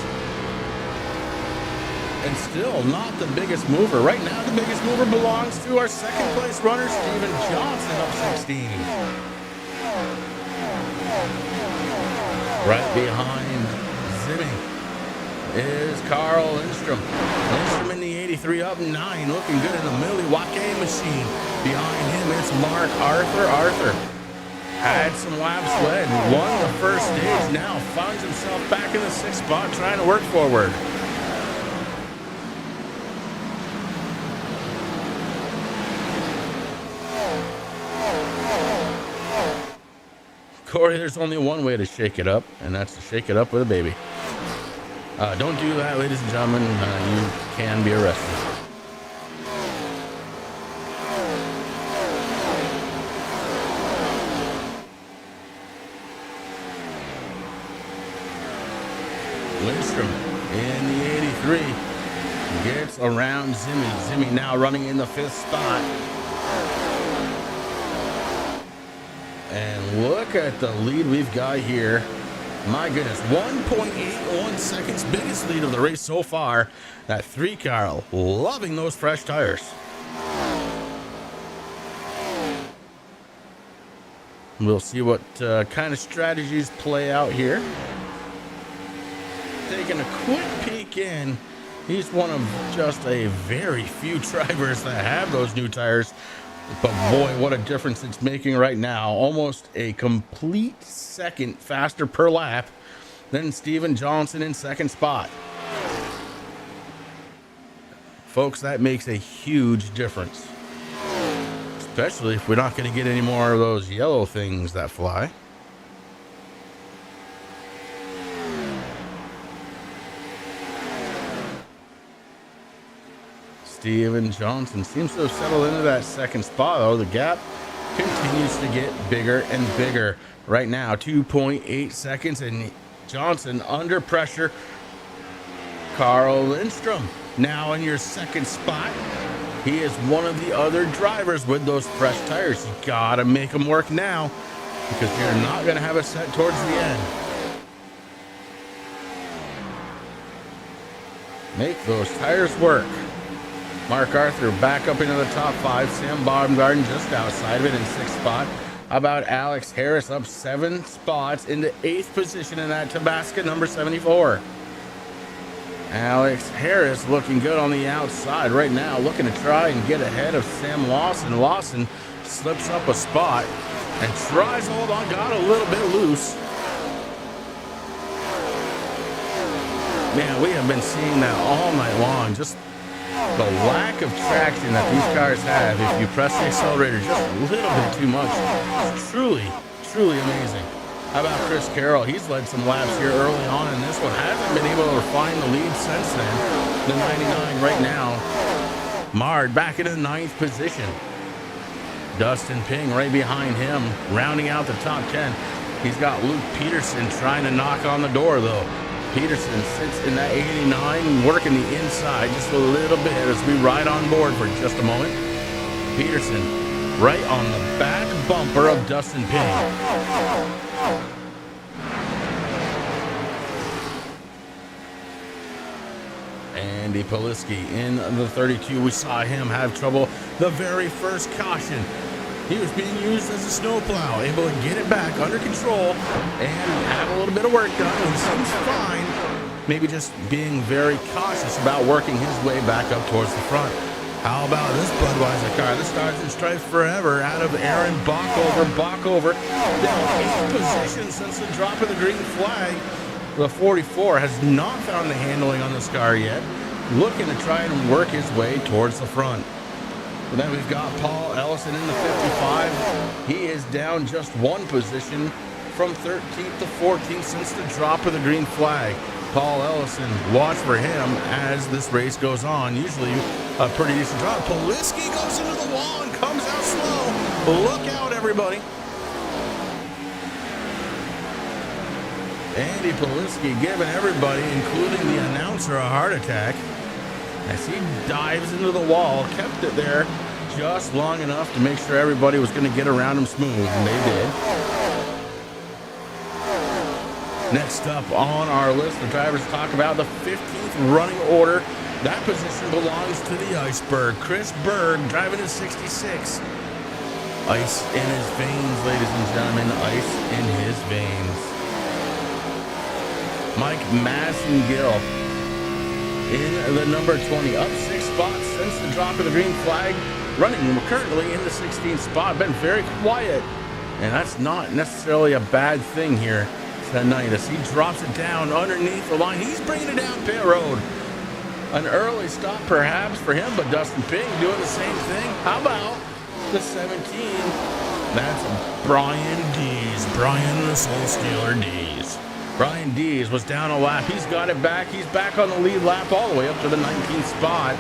And still not the biggest mover. Right now, the biggest mover belongs to our 2nd place runner, Steven Johnson, up 16. Right behind Zimmy is Carl Lindstrom. Lindstrom in the 83 up 9, looking good in the Milwaukee machine. Behind him, it's Mark Arthur. Arthur had some laps led, won the first stage, now finds himself back in the 6th spot, trying to work forward. Corey, there's only one way to shake it up, and that's to shake it up with a baby. Don't do that, ladies and gentlemen. You can be arrested. Lindstrom in the 83 gets around Zimmy. Zimmy now running in the 5th spot. And look at the lead we've got here. My goodness, 1.81 seconds, biggest lead of the race so far. That 3 car loving those fresh tires. We'll see what kind of strategies play out here. Taking a quick peek in. He's one of just a very few drivers that have those new tires. But boy, what a difference it's making right now. Almost a complete second faster per lap than Steven Johnson in 2nd spot. Folks, that makes a huge difference. Especially if we're not going to get any more of those yellow things that fly. Steven Johnson seems to have settled into that 2nd spot, though. The gap continues to get bigger and bigger. Right now, 2.8 seconds, and Johnson under pressure. Carl Lindstrom now in your 2nd spot. He is one of the other drivers with those fresh tires. You gotta make them work now, because you're not gonna have a set towards the end. Make those tires work. Mark Arthur back up into the top 5. Sam Baumgarten just outside of it in 6th spot. How about Alex Harris up 7 spots into 8th position in that Tabasco number 74. Alex Harris looking good on the outside right now, looking to try and get ahead of Sam Lawson. Lawson slips up a spot and tries to hold on, got a little bit loose. Man, we have been seeing that all night long. Just the lack of traction that these cars have if you press the accelerator just a little bit too much. It's truly, truly amazing. How about Chris Carroll? He's led some laps here early on in this one. Hasn't been able to find the lead since then. The 99 right now. Marred back into the 9th position. Dustin Ping right behind him, rounding out the top 10. He's got Luke Peterson trying to knock on the door, though. Peterson sits in that 89, working the inside just a little bit as we ride on board for just a moment. Peterson right on the back bumper of Dustin Payne. Andy Poliski in the 32. We saw him have trouble the very first caution. He was being used as a snowplow, able to get it back under control and have a little bit of work done. He seems fine. Maybe just being very cautious about working his way back up towards the front. How about this Budweiser car? The Stars and Stripes Forever out of Aaron Bockover. Bockover down 8 positions since the drop of the green flag. The 44 has not found the handling on this car yet. Looking to try and work his way towards the front. And then we've got Paul Ellison in the 55. He is down just 1 position from 13th to 14th since the drop of the green flag. Paul Ellison, watch for him as this race goes on. Usually a pretty decent drop. Poliski goes into the wall and comes out slow. Look out, everybody. Andy Poliski giving everybody, including the announcer, a heart attack as he dives into the wall, kept it there just long enough to make sure everybody was going to get around him smooth, and they did. Next up on our list of drivers to talk about, the 15th running order. That position belongs to the Iceberg. Chris Berg driving his 66. Ice in his veins, ladies and gentlemen, ice in his veins. Mike Massengill in the number 20, up 6 spots since the drop of the green flag, running currently in the 16th spot. Been very quiet, and that's not necessarily a bad thing here tonight as he drops it down underneath the line. He's bringing it down pit road. An early stop perhaps for him, but Dustin Ping doing the same thing. How about the 17? That's Brian Dees. Brian the Soul Stealer Dees. Brian Dees was down a lap. He's got it back. He's back on the lead lap all the way up to the 19th spot.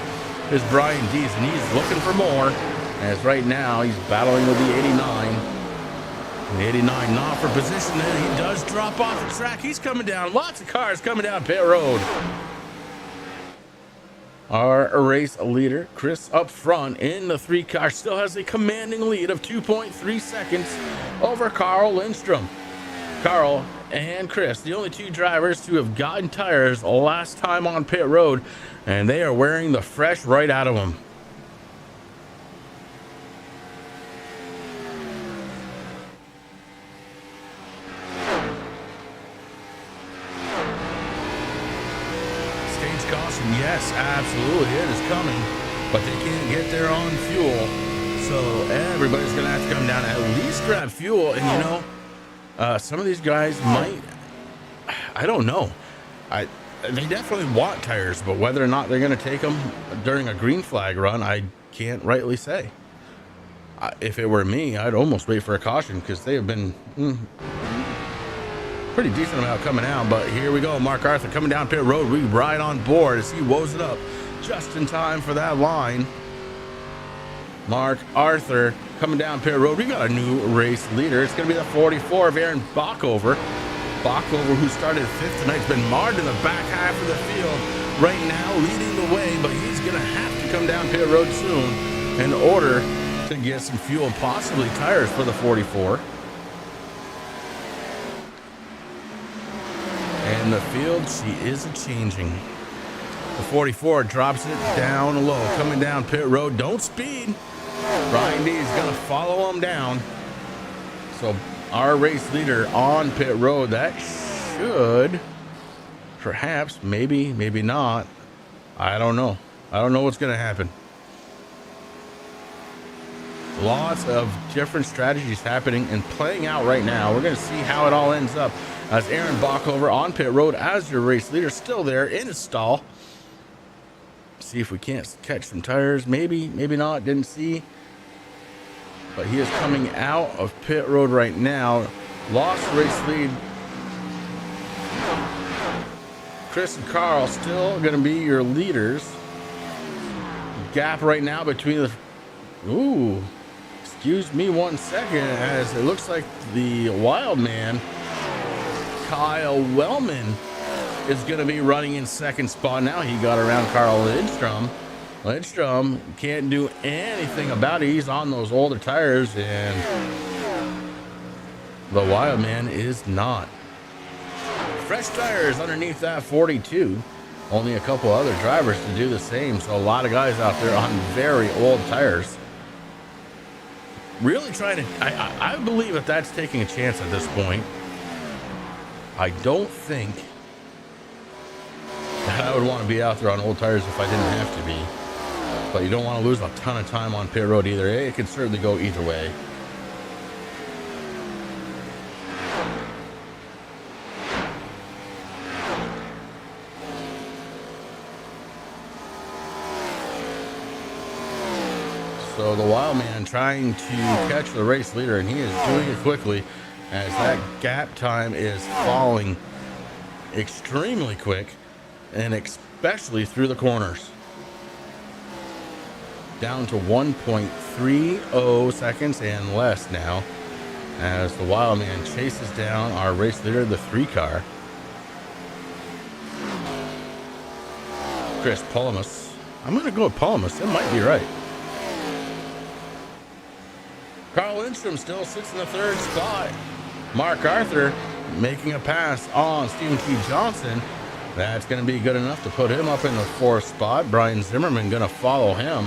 Is Brian Dees, and he's looking for more. As right now, he's battling with the 89. The 89 not for position, and he does drop off the track. He's coming down. Lots of cars coming down pit road. Our race leader, Chris, up front in the 3 car, still has a commanding lead of 2.3 seconds over Carl Lindstrom. Carl and Chris, the only 2 drivers to have gotten tires last time on pit road, and they are wearing the fresh right out of them. Stage caution, yes, absolutely, it is coming, but they can't get there on fuel, so everybody's gonna have to come down, at least grab fuel. And you know, some of these guys might, I don't know. They definitely want tires, but whether or not they're going to take them during a green flag run, I can't rightly say. If it were me, I'd almost wait for a caution because they have been pretty decent amount coming out. But here we go. Mark Arthur coming down pit road. We ride on board as he woes it up just in time for that line. Mark Arthur coming down pit road. We got a new race leader. It's going to be the 44 of Aaron Bockover. Bockover, who started 5th tonight, has been marred in the back half of the field right now, leading the way, but he's going to have to come down pit road soon in order to get some fuel and possibly tires for the 44. And the field, she is a-changing. The 44 drops it down low, coming down pit road. Don't speed. Brian D is going to follow him down. So our race leader on pit road, that should perhaps, maybe not. I don't know. I don't know what's going to happen. Lots of different strategies happening and playing out right now. We're going to see how it all ends up as Aaron Bockover on pit road as your race leader, still there in his stall. See if we can't catch some tires. Maybe not. Didn't see. But he is coming out of pit road right now. Lost race lead. Chris and Carl still going to be your leaders. Gap right now between the... Ooh. Excuse me 1 second, as it looks like the wild man, Kyle Wellman, is going to be running in second spot now. He got around Carl Lidstrom. Lidstrom can't do anything about it. He's on those older tires, and the Wild Man is not. Fresh tires underneath that 42. Only a couple other drivers to do the same. So a lot of guys out there on very old tires. Really trying to, I believe that that's taking a chance at this point. I don't think that I would want to be out there on old tires if I didn't have to be. But you don't want to lose a ton of time on pit road either. It could certainly go either way. So the Wild Man trying to catch the race leader, and he is doing it quickly as that gap time is falling extremely quick, and especially through the corners. Down to 1.30 seconds and less now as the Wild Man chases down our race leader, the 3 car. Chris Polomus. I'm going to go with Polomus. That might be right. Carl Lindstrom still sits in the 3rd spot. Mark Arthur making a pass on Stephen T. Johnson. That's going to be good enough to put him up in the 4th spot. Brian Zimmerman going to follow him.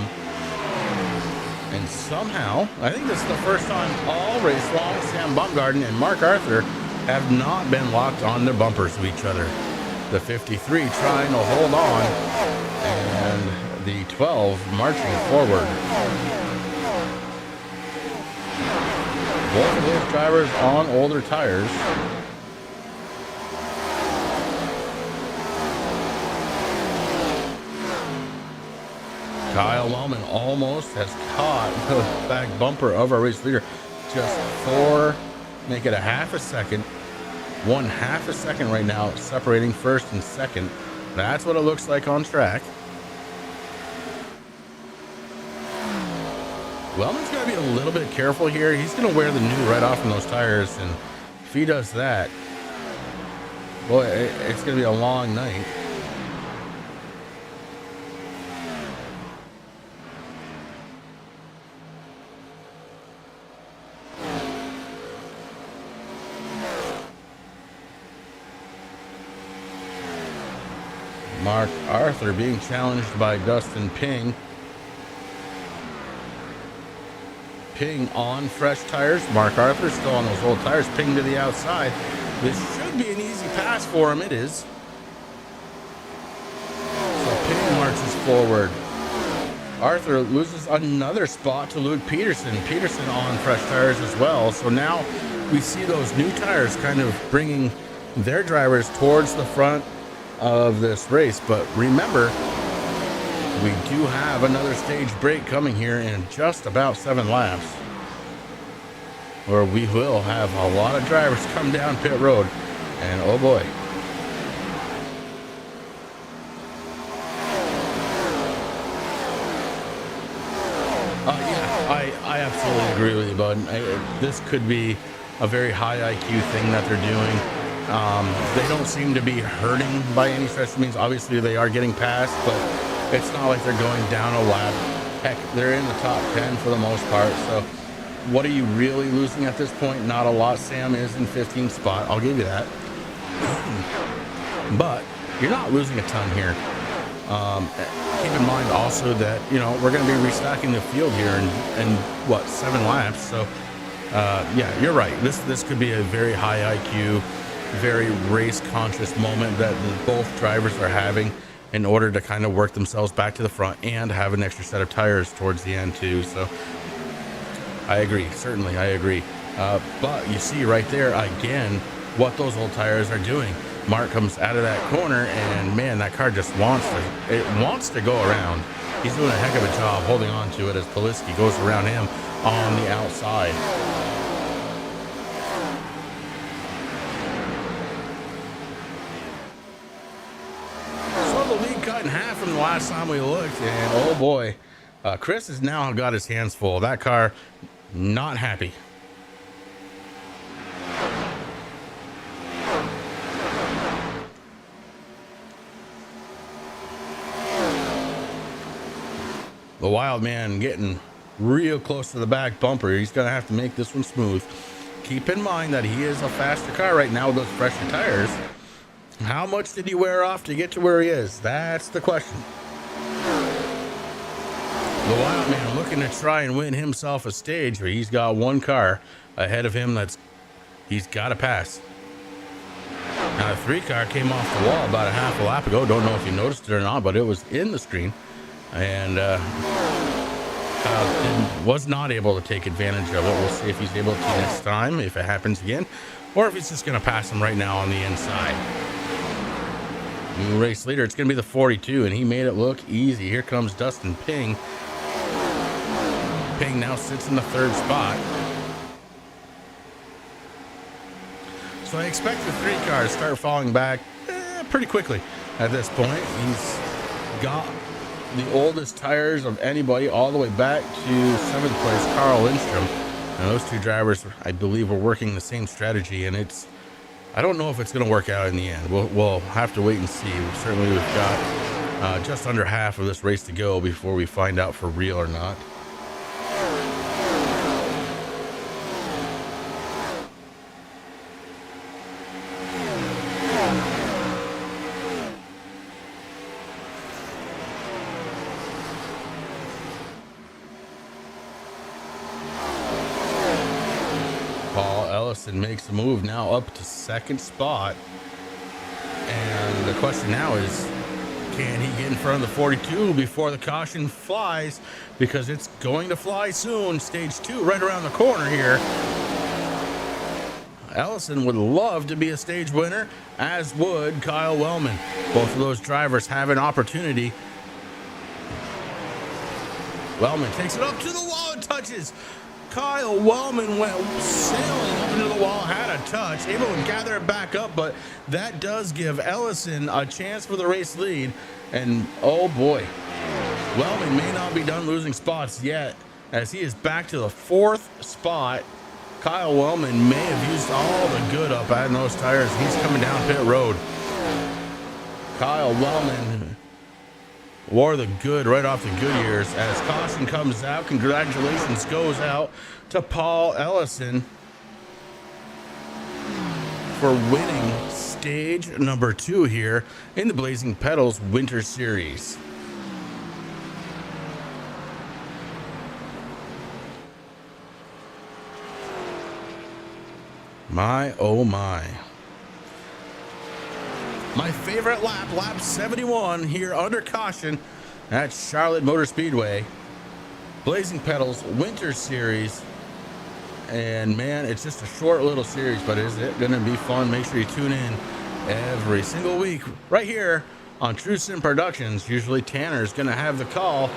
And somehow, I think this is the first time all race long, Sam Baumgarten and Mark Arthur have not been locked on their bumpers to each other. The 53 trying to hold on, and the 12 marching forward. Both of those drivers on older tires. Kyle Wellman almost has caught the back bumper of our race leader. Just make it a half a second. 1/2 second right now, separating first and second. That's what it looks like on track. Wellman's got to be a little bit careful here. He's going to wear the new right off from those tires, and if he does that, boy, it's going to be a long night. Mark Arthur being challenged by Dustin Ping. Ping on fresh tires. Mark Arthur still on those old tires. Ping to the outside. This should be an easy pass for him. It is. So Ping marches forward. Arthur loses another spot to Luke Peterson. Peterson on fresh tires as well. So now we see those new tires kind of bringing their drivers towards the front of this race. But remember, we do have another stage break coming here in just about 7 laps, where we will have a lot of drivers come down pit road, and oh boy. Yeah, I absolutely agree with you, bud. This could be a very high IQ thing that they're doing. They don't seem to be hurting by any stretch of the means. Obviously, they are getting past, but it's not like they're going down a lap. Heck, they're in the top 10 for the most part. So what are you really losing at this point? Not a lot. Sam is in 15th spot. I'll give you that. But you're not losing a ton here. Keep in mind also that, we're going to be restacking the field here in 7 laps. So, yeah, you're right. This could be a very high IQ, very race conscious moment that both drivers are having in order to kind of work themselves back to the front and have an extra set of tires towards the end too. So I agree. Certainly I agree. But you see right there again what those old tires are doing. Mark comes out of that corner, and man, that car just wants to go around. He's doing a heck of a job holding on to it as Poliski goes around him on the outside. Cut in half from the last time we looked, and oh boy, Chris has now got his hands full. That car not happy. The Wild Man getting real close to the back bumper. He's going to have to make this one smooth. Keep in mind that he is a faster car right now with those fresher tires. How much did he wear off to get to where he is? That's the question. The Wild Man looking to try and win himself a stage, but he's got one car ahead of him that's he's got to pass. Now, the 3 car came off the wall about a half a lap ago. Don't know if you noticed it or not, but it was in the screen. And was not able to take advantage of it. We'll see if he's able to next time, if it happens again, or if he's just going to pass him right now on the inside. New race leader, it's going to be the 42, and he made it look easy. Here comes Dustin Ping. Ping now sits in the 3rd spot. So I expect the 3 car to start falling back pretty quickly at this point. He's got the oldest tires of anybody all the way back to 7th place, Carl Lindstrom. And those 2 drivers, I believe, are working the same strategy, and I don't know if it's going to work out in the end. We'll have to wait and see. Certainly we've got just under half of this race to go before we find out for real or not. And makes a move now up to 2nd spot, and the question now is, can he get in front of the 42 before the caution flies, because it's going to fly soon. Stage 2 right around the corner here. Ellison would love to be a stage winner, as would Kyle Wellman. Both of those drivers have an opportunity. Wellman takes it up to the wall and touches. Kyle Wellman went sailing up into the wall, had a touch, able to gather it back up, but that does give Ellison a chance for the race lead. And oh boy, Wellman may not be done losing spots yet, as he is back to the 4th spot. Kyle Wellman may have used all the good up adding those tires. He's coming down pit road. Kyle Wellman wore the good right off the Goodyears. As caution comes out, congratulations goes out to Paul Ellison for winning stage number 2 here in the Blazing Pedals Winter Series. My oh my. My favorite lap 71 here under caution at Charlotte Motor Speedway. Blazing Pedals Winter Series. And man, it's just a short little series, but is it going to be fun? Make sure you tune in every single week right here on True Sim Productions. Usually Tanner's going to have the call.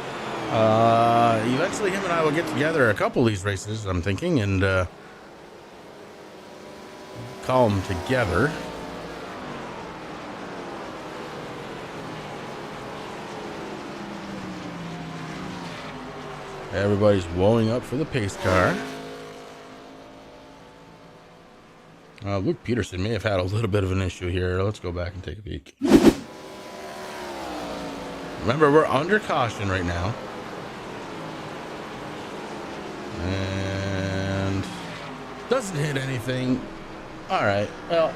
Eventually him and I will get together a couple of these races, I'm thinking, and call them together. Everybody's wowing up for the pace car. Luke Peterson may have had a little bit of an issue here. Let's go back and take a peek. Remember, we're under caution right now. And doesn't hit anything. All right, well,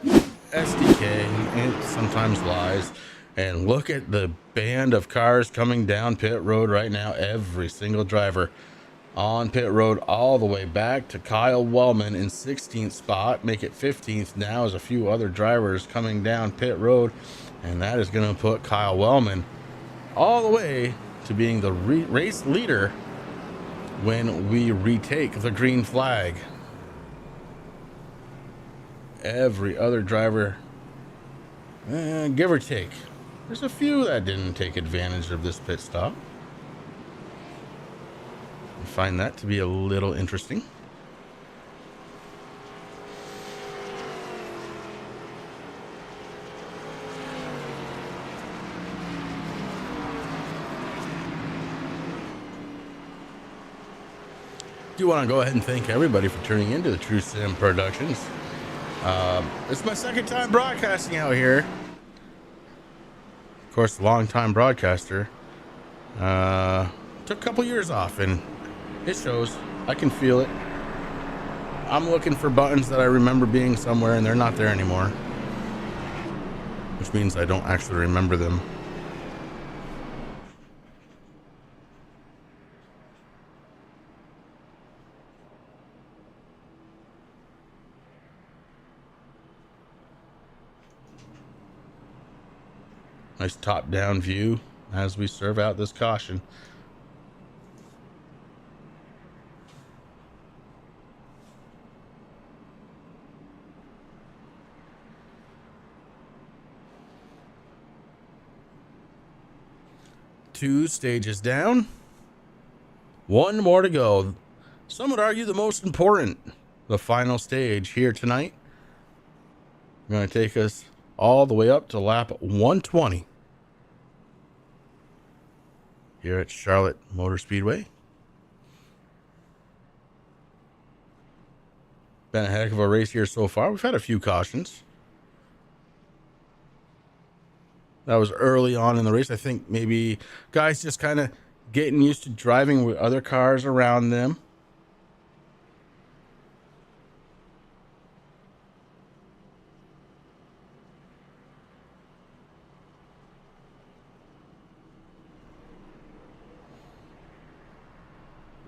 SDK, it sometimes lies. And look at the band of cars coming down pit road right now. Every single driver on pit road all the way back to Kyle Wellman in 16th spot. Make it 15th now as a few other drivers coming down pit road. And that is going to put Kyle Wellman all the way to being the race leader when we retake the green flag. Every other driver, give or take. There's a few that didn't take advantage of this pit stop. I find that to be a little interesting. Do want to go ahead and thank everybody for tuning into the True Sim Productions. It's my second time broadcasting out here. Of course, the long-time broadcaster Took a couple years off, and it shows. I can feel it. I'm looking for buttons that I remember being somewhere, and they're not there anymore, which means I don't actually remember them. Nice top-down view as we serve out this caution. Two stages down. One more to go. Some would argue the most important. The final stage here tonight. Going to take us all the way up to lap 120 here at Charlotte Motor Speedway. Been a heck of a race here so far. We've had a few cautions. That was early on in the race. I think maybe guys just kind of getting used to driving with other cars around them.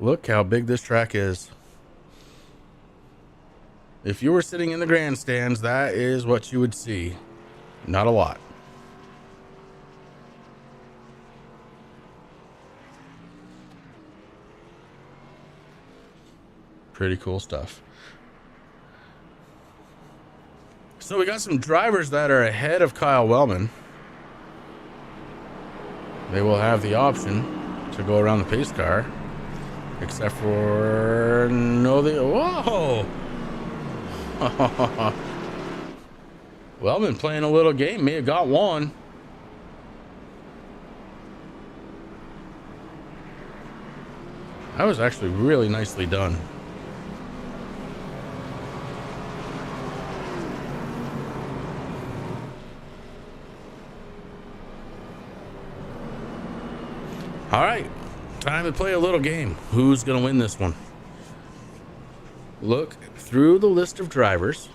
Look how big this track is. If you were sitting in the grandstands, that is what you would see. Not a lot. Pretty cool stuff. So we got some drivers that are ahead of Kyle Wellman. They will have the option to go around the pace car. Except for whoa! Wellman playing a little game, may have got one. That was actually really nicely done. All right. Time to play a little game. Who's going to win this one? Look through the list of drivers,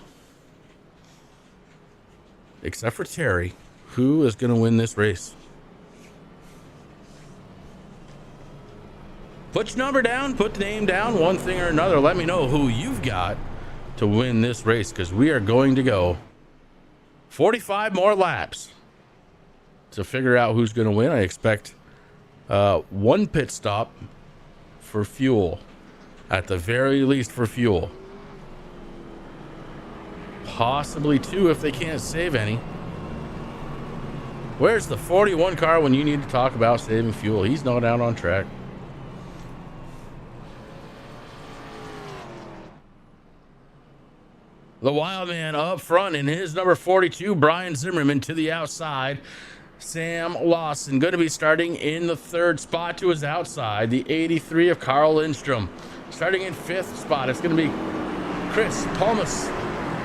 except for Terry. Who is going to win this race? Put your number down, put the name down, one thing or another. Let me know who you've got to win this race, because we are going to go 45 more laps to figure out who's going to win. I expect one pit stop for fuel, at the very least for fuel. Possibly two if they can't save any. Where's the 41 car when you need to talk about saving fuel? He's not out on track. The wild man up front in his number 42, Brian Zimmerman, to the outside. Sam Lawson going to be starting in the third spot to his outside. The 83 of Carl Lindstrom. Starting in fifth spot, it's going to be Chris Palmas.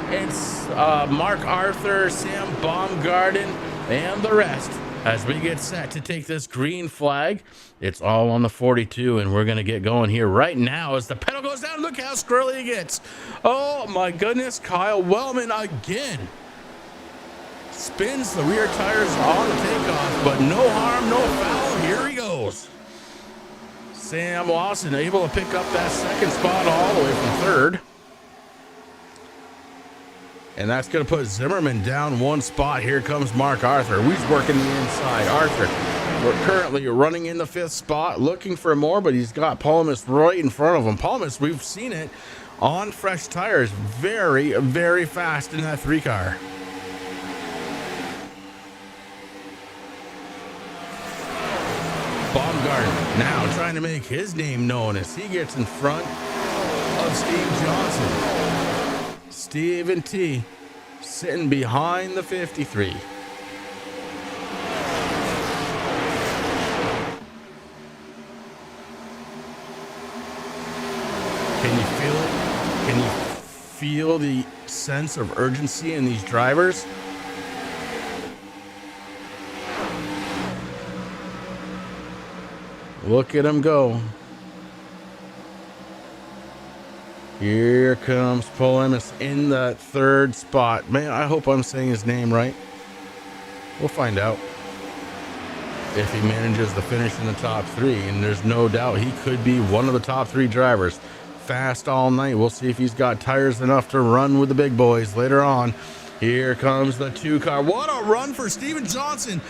It's Mark Arthur, Sam Baumgarten, and the rest as we get set to take this green flag. It's all on the 42, and we're going to get going here right now as the pedal goes down. Look how squirrely it gets. Oh, my goodness. Kyle Wellman again. Spins the rear tires on the takeoff, but no harm, no foul. Here he goes. Sam Lawson able to pick up that second spot all the way from third. And that's going to put Zimmerman down one spot. Here comes Mark Arthur. He's working the inside. Arthur, we're currently running in the fifth spot, looking for more, but he's got Palmas right in front of him. Palmas, we've seen it on fresh tires. Very, very fast in that three car. Baumgarten now trying to make his name known as he gets in front of Steve Johnson. Stephen T sitting behind the 53. Can you feel it? Can you feel the sense of urgency in these drivers? Look at him go. Here comes Paul Emis in the third spot. Man, I hope I'm saying his name right. We'll find out if he manages to finish in the top three. And there's no doubt he could be one of the top three drivers. Fast all night. We'll see if he's got tires enough to run with the big boys later on. Here comes the 2 car. What a run for Steven Johnson.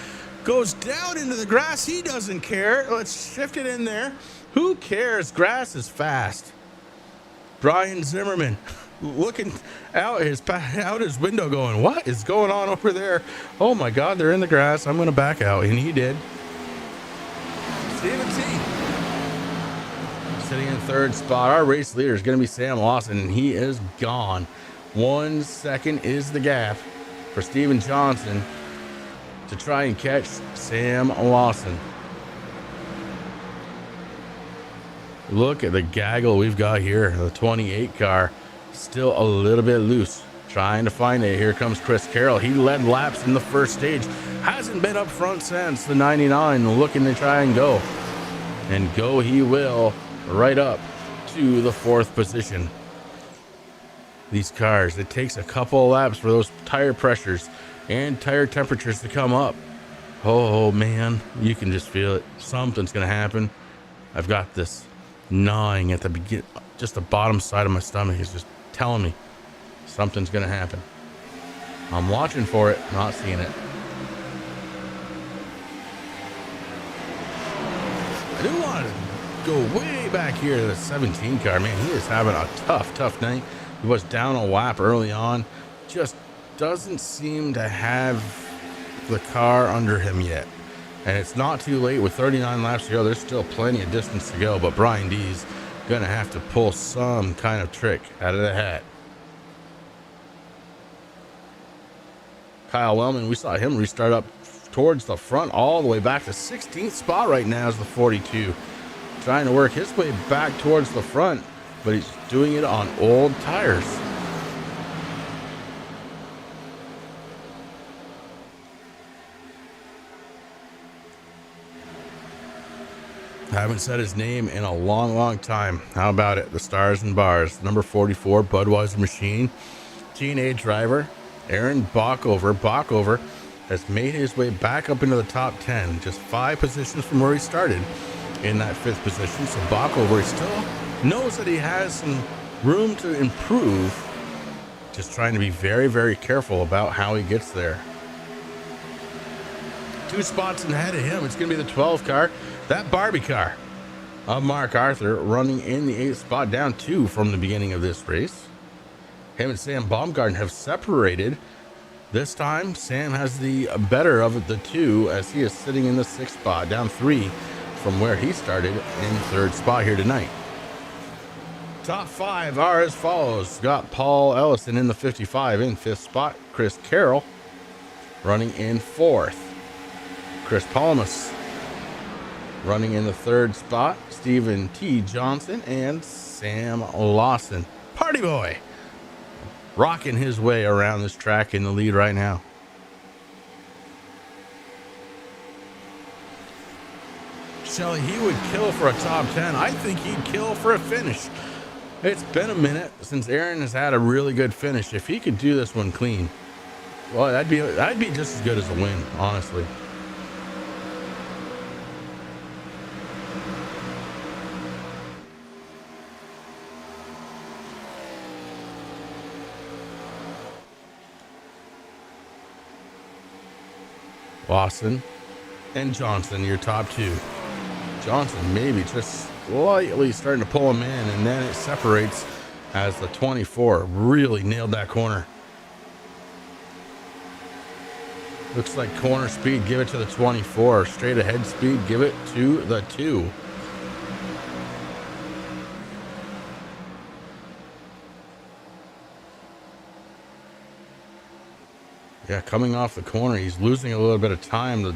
Goes down into the grass. He doesn't care. Let's shift it in there. Who cares? Grass is fast. Brian Zimmerman looking out his window going, what is going on over there? Oh my God, they're in the grass. I'm going to back out. And he did. Steven T. Sitting in third spot. Our race leader is going to be Sam Lawson, and he is gone. 1 second is the gap for Steven Johnson to try and catch Sam Lawson. Look at the gaggle we've got here. The 28 car still a little bit loose, trying to find it. Here comes Chris Carroll. He led laps in the first stage, hasn't been up front since the 99, looking to try and go. And go he will, right up to the 4th position. These cars, it takes a couple of laps for those tire pressures and tire temperatures to come up. Oh man, you can just feel it. Something's gonna happen. I've got this gnawing at the begin, just the bottom side of my stomach is just telling me something's gonna happen. I'm watching for it, not seeing it. I do want to go way back here to the 17 car. Man, he is having a tough night. He was down a lap early on, just doesn't seem to have the car under him yet. And it's not too late with 39 laps to go. There's still plenty of distance to go, but Brian D's gonna have to pull some kind of trick out of the hat. Kyle Wellman, we saw him restart up towards the front all the way back to 16th spot right now as the 42. Trying to work his way back towards the front, but he's doing it on old tires. I haven't said his name in a long time. How about it? The Stars and Bars. Number 44, Budweiser Machine. Teenage driver, Aaron Bockover. Bockover has made his way back up into the top 10. Just 5 positions from where he started in that 5th position. So Bockover still knows that he has some room to improve. Just trying to be very careful about how he gets there. 2 spots ahead of him. It's going to be the 12 car. That Barbie car of Mark Arthur running in the 8th spot, down 2 from the beginning of this race. Him and Sam Baumgarten have separated. This time, Sam has the better of the 2 as he is sitting in the 6th spot, down 3 from where he started in 3rd spot here tonight. Top 5 are as follows. Got Paul Ellison in the 55 in 5th spot. Chris Carroll running in 4th. Chris Palmas running in the 3rd spot. Stephen T. Johnson and Sam Lawson. Party boy rocking his way around this track in the lead right now. Shelly, he would kill for a top 10. I think he'd kill for a finish. It's been a minute since Aaron has had a really good finish. If he could do this one clean, well, that'd be just as good as a win, honestly. Lawson and Johnson, your top 2. Johnson maybe just slightly starting to pull him in, and then it separates as the 24 really nailed that corner. Looks like corner speed, give it to the 24. Straight ahead speed, give it to the 2. Yeah, coming off the corner, he's losing a little bit of time to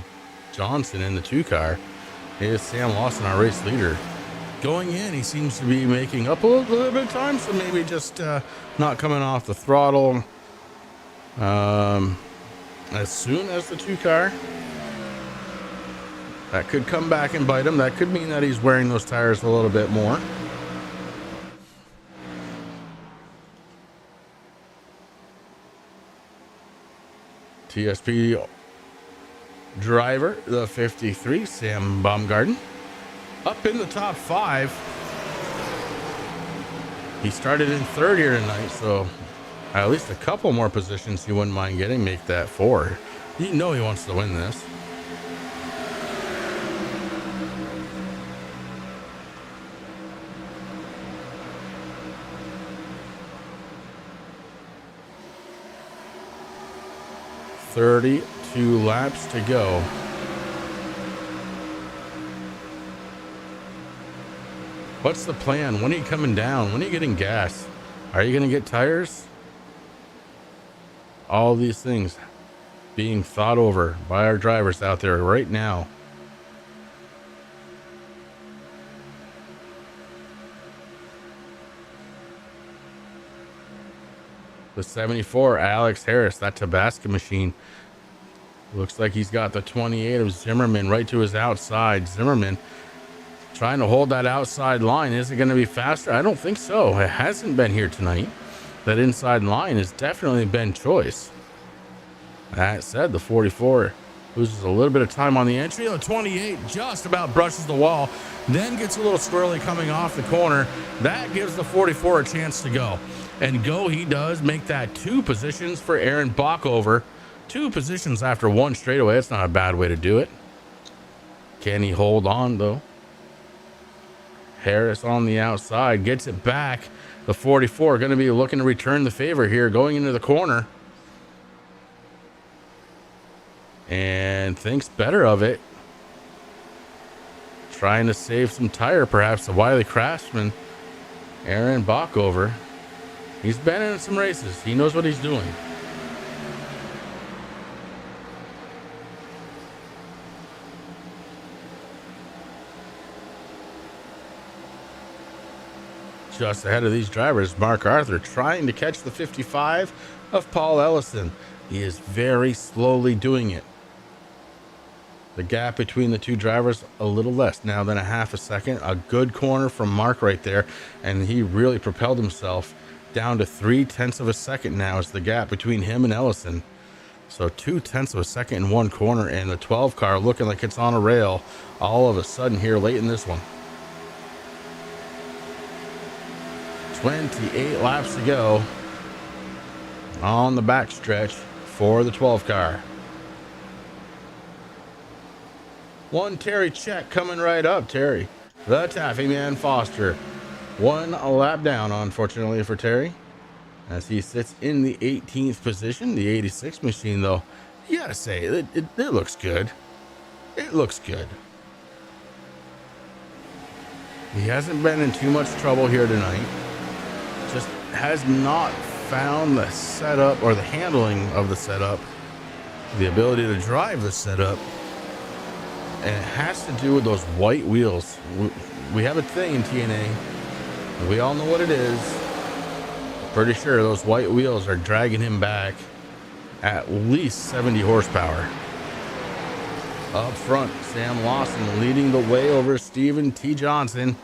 Johnson in the 2 car. Here's Sam Lawson, our race leader. Going in, he seems to be making up a little bit of time, so maybe just not coming off the throttle as soon as the 2 car. That could come back and bite him. That could mean that he's wearing those tires a little bit more. TSP driver, the 53, Sam Baumgarten, up in the top 5. He started in 3rd here tonight, so at least a couple more positions he wouldn't mind getting, make that 4. You know he wants to win this. "32 laps to go." What's the plan? When are you coming down? When are you getting gas? Are you going to get tires? All these things being thought over by our drivers out there right now. The 74, Alex Harris, that Tabasco machine. Looks like he's got the 28 of Zimmerman right to his outside. Zimmerman trying to hold that outside line. Is it going to be faster? I don't think so. It hasn't been here tonight. That inside line has definitely been choice. That said, the 44 loses a little bit of time on the entry. The 28 just about brushes the wall, then gets a little squirrely coming off the corner. That gives the 44 a chance to go. And go he does, make that 2 positions for Aaron Bockover. 2 positions after 1 straightaway. It's not a bad way to do it. Can he hold on, though? Harris on the outside, gets it back. The 44 going to be looking to return the favor here, going into the corner. And thinks better of it. Trying to save some tire, perhaps. The wily craftsman, Aaron Bockover. He's been in some races. He knows what he's doing. Just ahead of these drivers, Mark Arthur trying to catch the 55 of Paul Ellison. He is very slowly doing it. The gap between the 2 drivers a little less now than a half a second. A good corner from Mark right there, and he really propelled himself down to 0.3 of a second now is the gap between him and Ellison. So 0.2 of a second in one corner, and the 12 car looking like it's on a rail all of a sudden here late in this one. 28 laps to go on the backstretch for the 12 car. One Terry Check coming right up. Terry, the Taffy Man Foster. 1 lap down, unfortunately, for Terry, as he sits in the 18th position. The 86 machine, though, you gotta say, it looks good. It looks good. He hasn't been in too much trouble here tonight. Just has not found the setup or the handling of the setup, the ability to drive the setup. And it has to do with those white wheels. We have a thing in TNA. We all know what it is. Pretty sure those white wheels are dragging him back at least 70 horsepower. Up front, Sam Lawson leading the way over Stephen T. Johnson.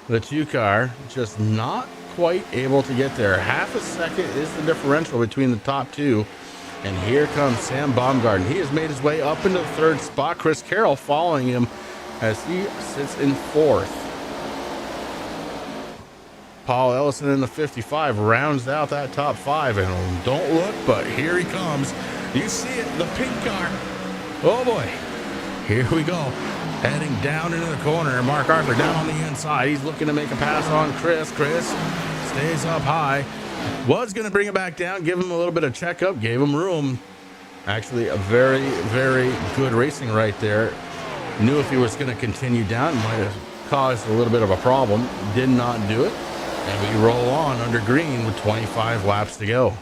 The 2 car just not quite able to get there. Half a second is the differential between the top 2. And here comes Sam Baumgarten. He has made his way up into the 3rd spot. Chris Carroll following him as he sits in 4th. Paul Ellison in the 55 rounds out that top 5, and don't look, but here he comes. You see it, the pink car. Oh boy, here we go. Heading down into the corner. Mark Arthur down on the inside. He's looking to make a pass on Chris. Chris stays up high. Was going to bring it back down, give him a little bit of checkup, gave him room. Actually, a very, very good racing right there. Knew if he was going to continue down, might have caused a little bit of a problem. Did not do it. And we roll on under green with 25 laps to go.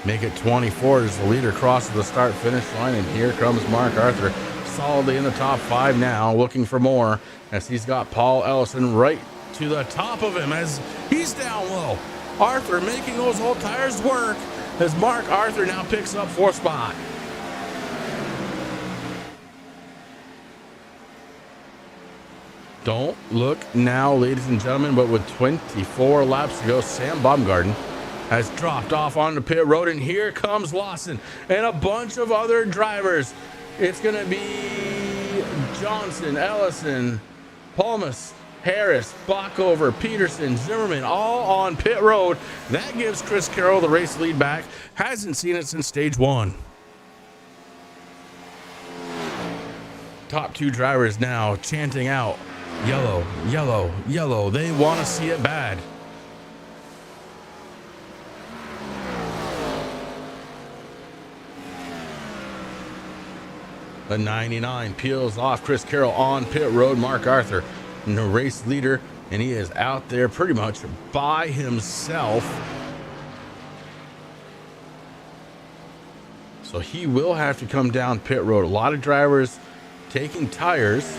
Make it 24 as the leader crosses the start-finish line. And here comes Mark Arthur, solidly in the top 5 now, looking for more, as he's got Paul Ellison right to the top of him as he's down low. Arthur making those old tires work as Mark Arthur now picks up 4th spot. Don't look now, ladies and gentlemen, but with 24 laps to go, Sam Baumgarten has dropped off onto pit road, and here comes Lawson and a bunch of other drivers. It's going to be Johnson, Ellison, Palmas, Harris, Bockover, Peterson, Zimmerman, all on pit road. That gives Chris Carroll the race lead back. Hasn't seen it since stage 1. Top 2 drivers now chanting out, yellow, yellow, yellow. They want to see it bad. The 99 peels off Chris Carroll on pit road. Mark Arthur, the race leader, and he is out there pretty much by himself. So he will have to come down pit road. A lot of drivers taking tires.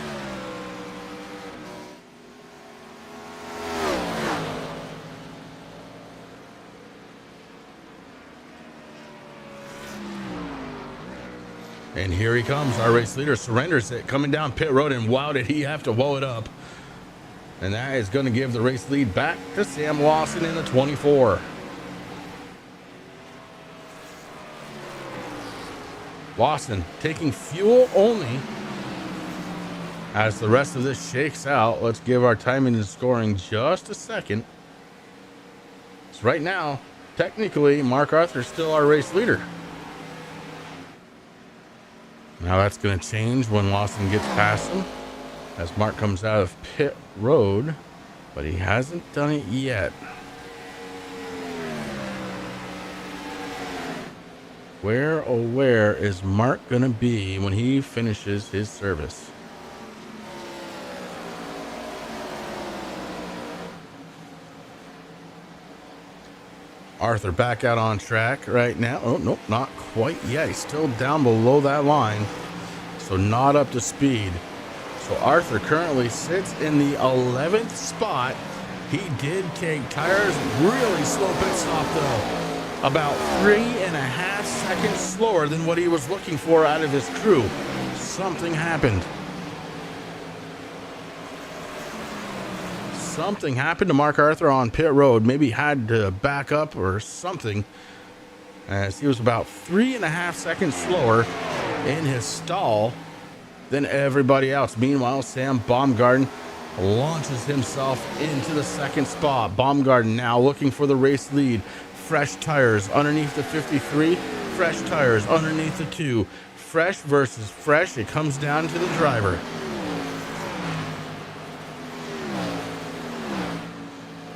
And here he comes. Our race leader surrenders it, coming down pit road, and wow, did he have to woe it up. And that is going to give the race lead back to Sam Lawson in the 24. Lawson taking fuel only as the rest of this shakes out. Let's give our timing and scoring just a second. So right now, technically, Mark Arthur is still our race leader. Now that's going to change when Lawson gets past him as Mark comes out of pit road, but he hasn't done it yet. Where, oh where is Mark going to be when he finishes his service? Arthur back out on track right now. Oh, nope, not quite yet. He's still down below that line, so not up to speed. So Arthur currently sits in the 11th spot. He did take tires, really slow pit stop though. About 3.5 seconds slower than what he was looking for out of his crew. Something happened. Something happened to Mark Arthur on pit road. Maybe he had to back up or something, as he was about 3.5 seconds slower in his stall than everybody else. Meanwhile, Sam Baumgarten launches himself into the second spot. Baumgarten now looking for the race lead. Fresh tires underneath the 53, fresh tires underneath the 2. Fresh versus fresh, it comes down to the driver.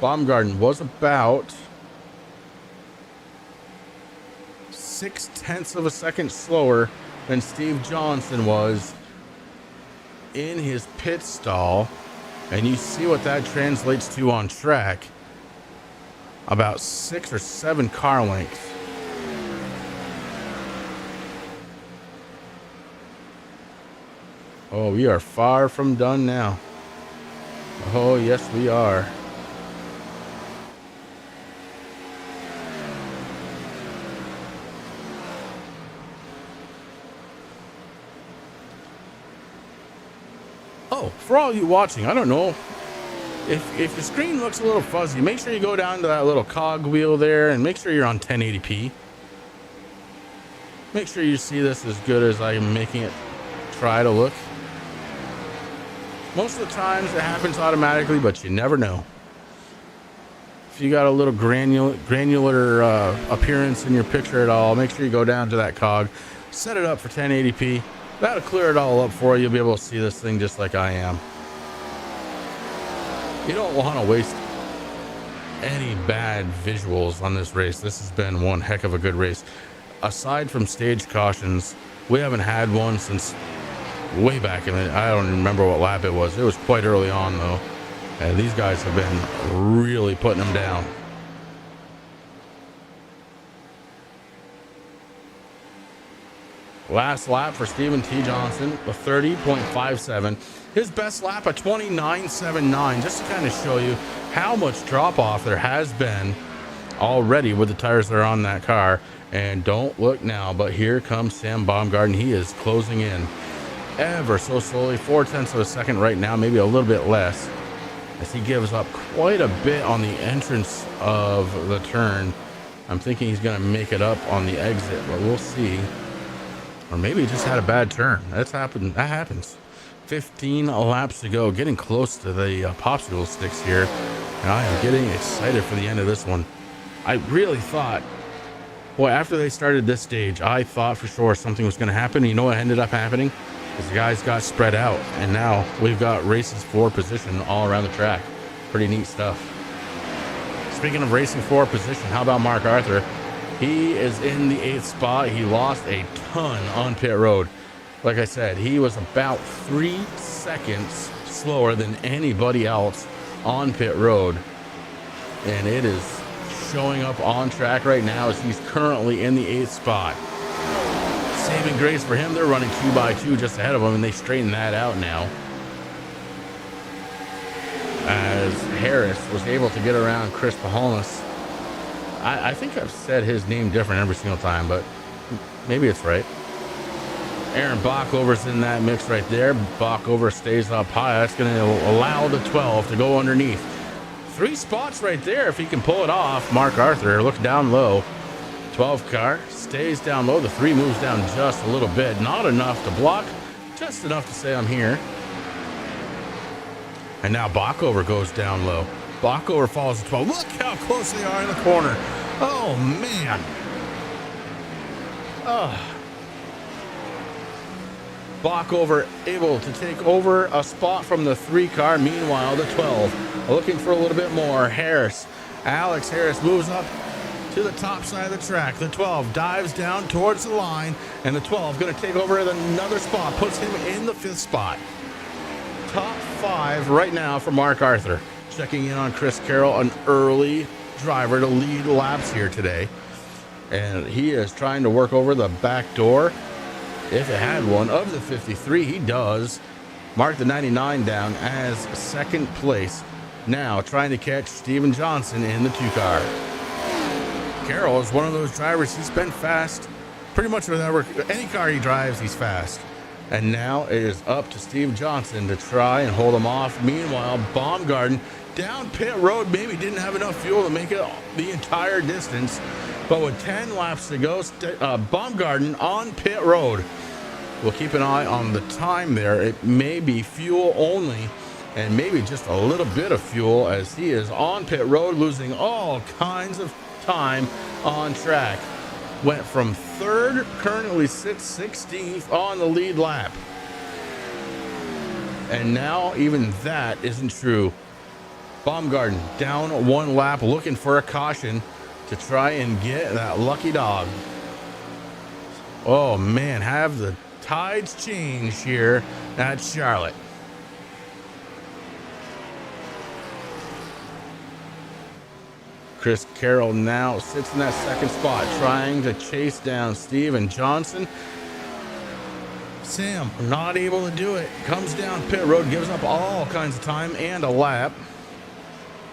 Baumgarten was about 0.6 of a second slower than Steve Johnson was in his pit stall, and you see what that translates to on track. About 6 or 7 car lengths. Oh, we are far from done now. Oh, yes, we are. Oh, for all you watching, I don't know. If your screen looks a little fuzzy, make sure you go down to that little cog wheel there and make sure you're on 1080p. Make sure you see this as good as I'm making it try to look. Most of the times it happens automatically, but you never know. If you got a little granular appearance in your picture at all, make sure you go down to that cog, set it up for 1080p. That'll clear it all up for you. You'll be able to see this thing just like I am. You don't want to waste any bad visuals on this race. This has been one heck of a good race. Aside from stage cautions, we haven't had one since way back in I don't remember what lap it was. It was quite early on though. And these guys have been really putting them down. Last lap for Stephen T. Johnson, a 30.57. His best lap, a 29.79, just to kind of show you how much drop off there has been already with the tires that are on that car. And don't look now, but here comes Sam Baumgarten. He is closing in. ever so slowly, 0.4 of a second right now, maybe a little bit less, as he gives up quite a bit on the entrance of the turn. I'm thinking he's going to make it up on the exit, but we'll see. Or maybe he just had a bad turn. That's happened. That happens. 15 laps to go, getting close to the popsicle sticks here, and I am getting excited for the end of this one. I really thought, boy, after they started this stage, I thought for sure something was going to happen. You know what ended up happening? Is the guys got spread out, and now we've got races for position all around the track. Pretty neat stuff. Speaking of racing for position, how about Mark Arthur? He is in the 8th spot. He lost a ton on pit road. Like I said, he was about 3 seconds slower than anybody else on pit road. And it is showing up on track right now as he's currently in the 8th spot. Saving grace for him, they're running 2x2 just ahead of him, and they straighten that out now. As Harris was able to get around Chris Pahonis. I think I've said his name different every single time, but maybe it's right. Aaron Bockover's in that mix right there. Bockover stays up high. That's going to allow the 12 to go underneath. 3 spots right there if he can pull it off. Mark Arthur, look down low. 12 car stays down low. The 3 moves down just a little bit. Not enough to block, just enough to say I'm here. And now Bockover goes down low. Bockover follows the 12. Look how close they are in the corner. Oh, man. Bockover able to take over a spot from the 3 car. Meanwhile, the 12 looking for a little bit more. Harris, Alex Harris moves up to the top side of the track. The 12 dives down towards the line, and the 12 going to take over another spot, puts him in the 5th spot. Top 5 right now for Mark Arthur. Checking in on Chris Carroll, an early driver to lead laps here today. And he is trying to work over the back door. If it had one of the 53, he does. Mark the 99 down as 2nd place. Now trying to catch Steven Johnson in the 2 car. Carroll is one of those drivers. He's been fast. Pretty much whatever, any car he drives, he's fast. And now it is up to Steve Johnson to try and hold him off. Meanwhile, Baumgarten down pit road, maybe didn't have enough fuel to make it the entire distance. But with 10 laps to go, Baumgarten on pit road. We'll keep an eye on the time there. It may be fuel only, and maybe just a little bit of fuel, as he is on pit road, losing all kinds of time on track. Went from 3rd, currently sits 16th on the lead lap. And now even that isn't true. Baumgarten down 1 lap, looking for a caution to try and get that lucky dog. Oh man, have the tides changed here at Charlotte. Chris Carroll now sits in that 2nd spot, trying to chase down Steven Johnson. Sam not able to do it. Comes down pit road, gives up all kinds of time and a lap.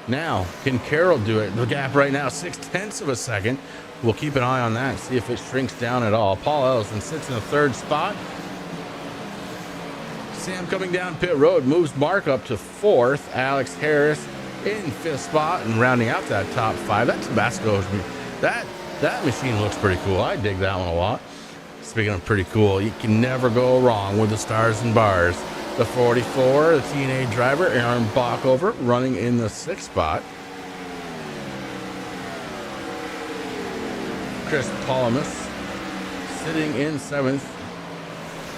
Now, can Carroll do it? The gap right now, 0.6 of a second. We'll keep an eye on that, see if it shrinks down at all. Paul Ellison sits in the 3rd spot. Sam coming down pit road, moves Mark up to 4th. Alex Harris in 5th spot, and rounding out that top 5. That Tabasco, that machine looks pretty cool. I dig that one a lot. Speaking of pretty cool, you can never go wrong with the stars and bars. The 44, the TNA driver, Aaron Bockover, running in the 6th spot. Chris Palamas sitting in 7th.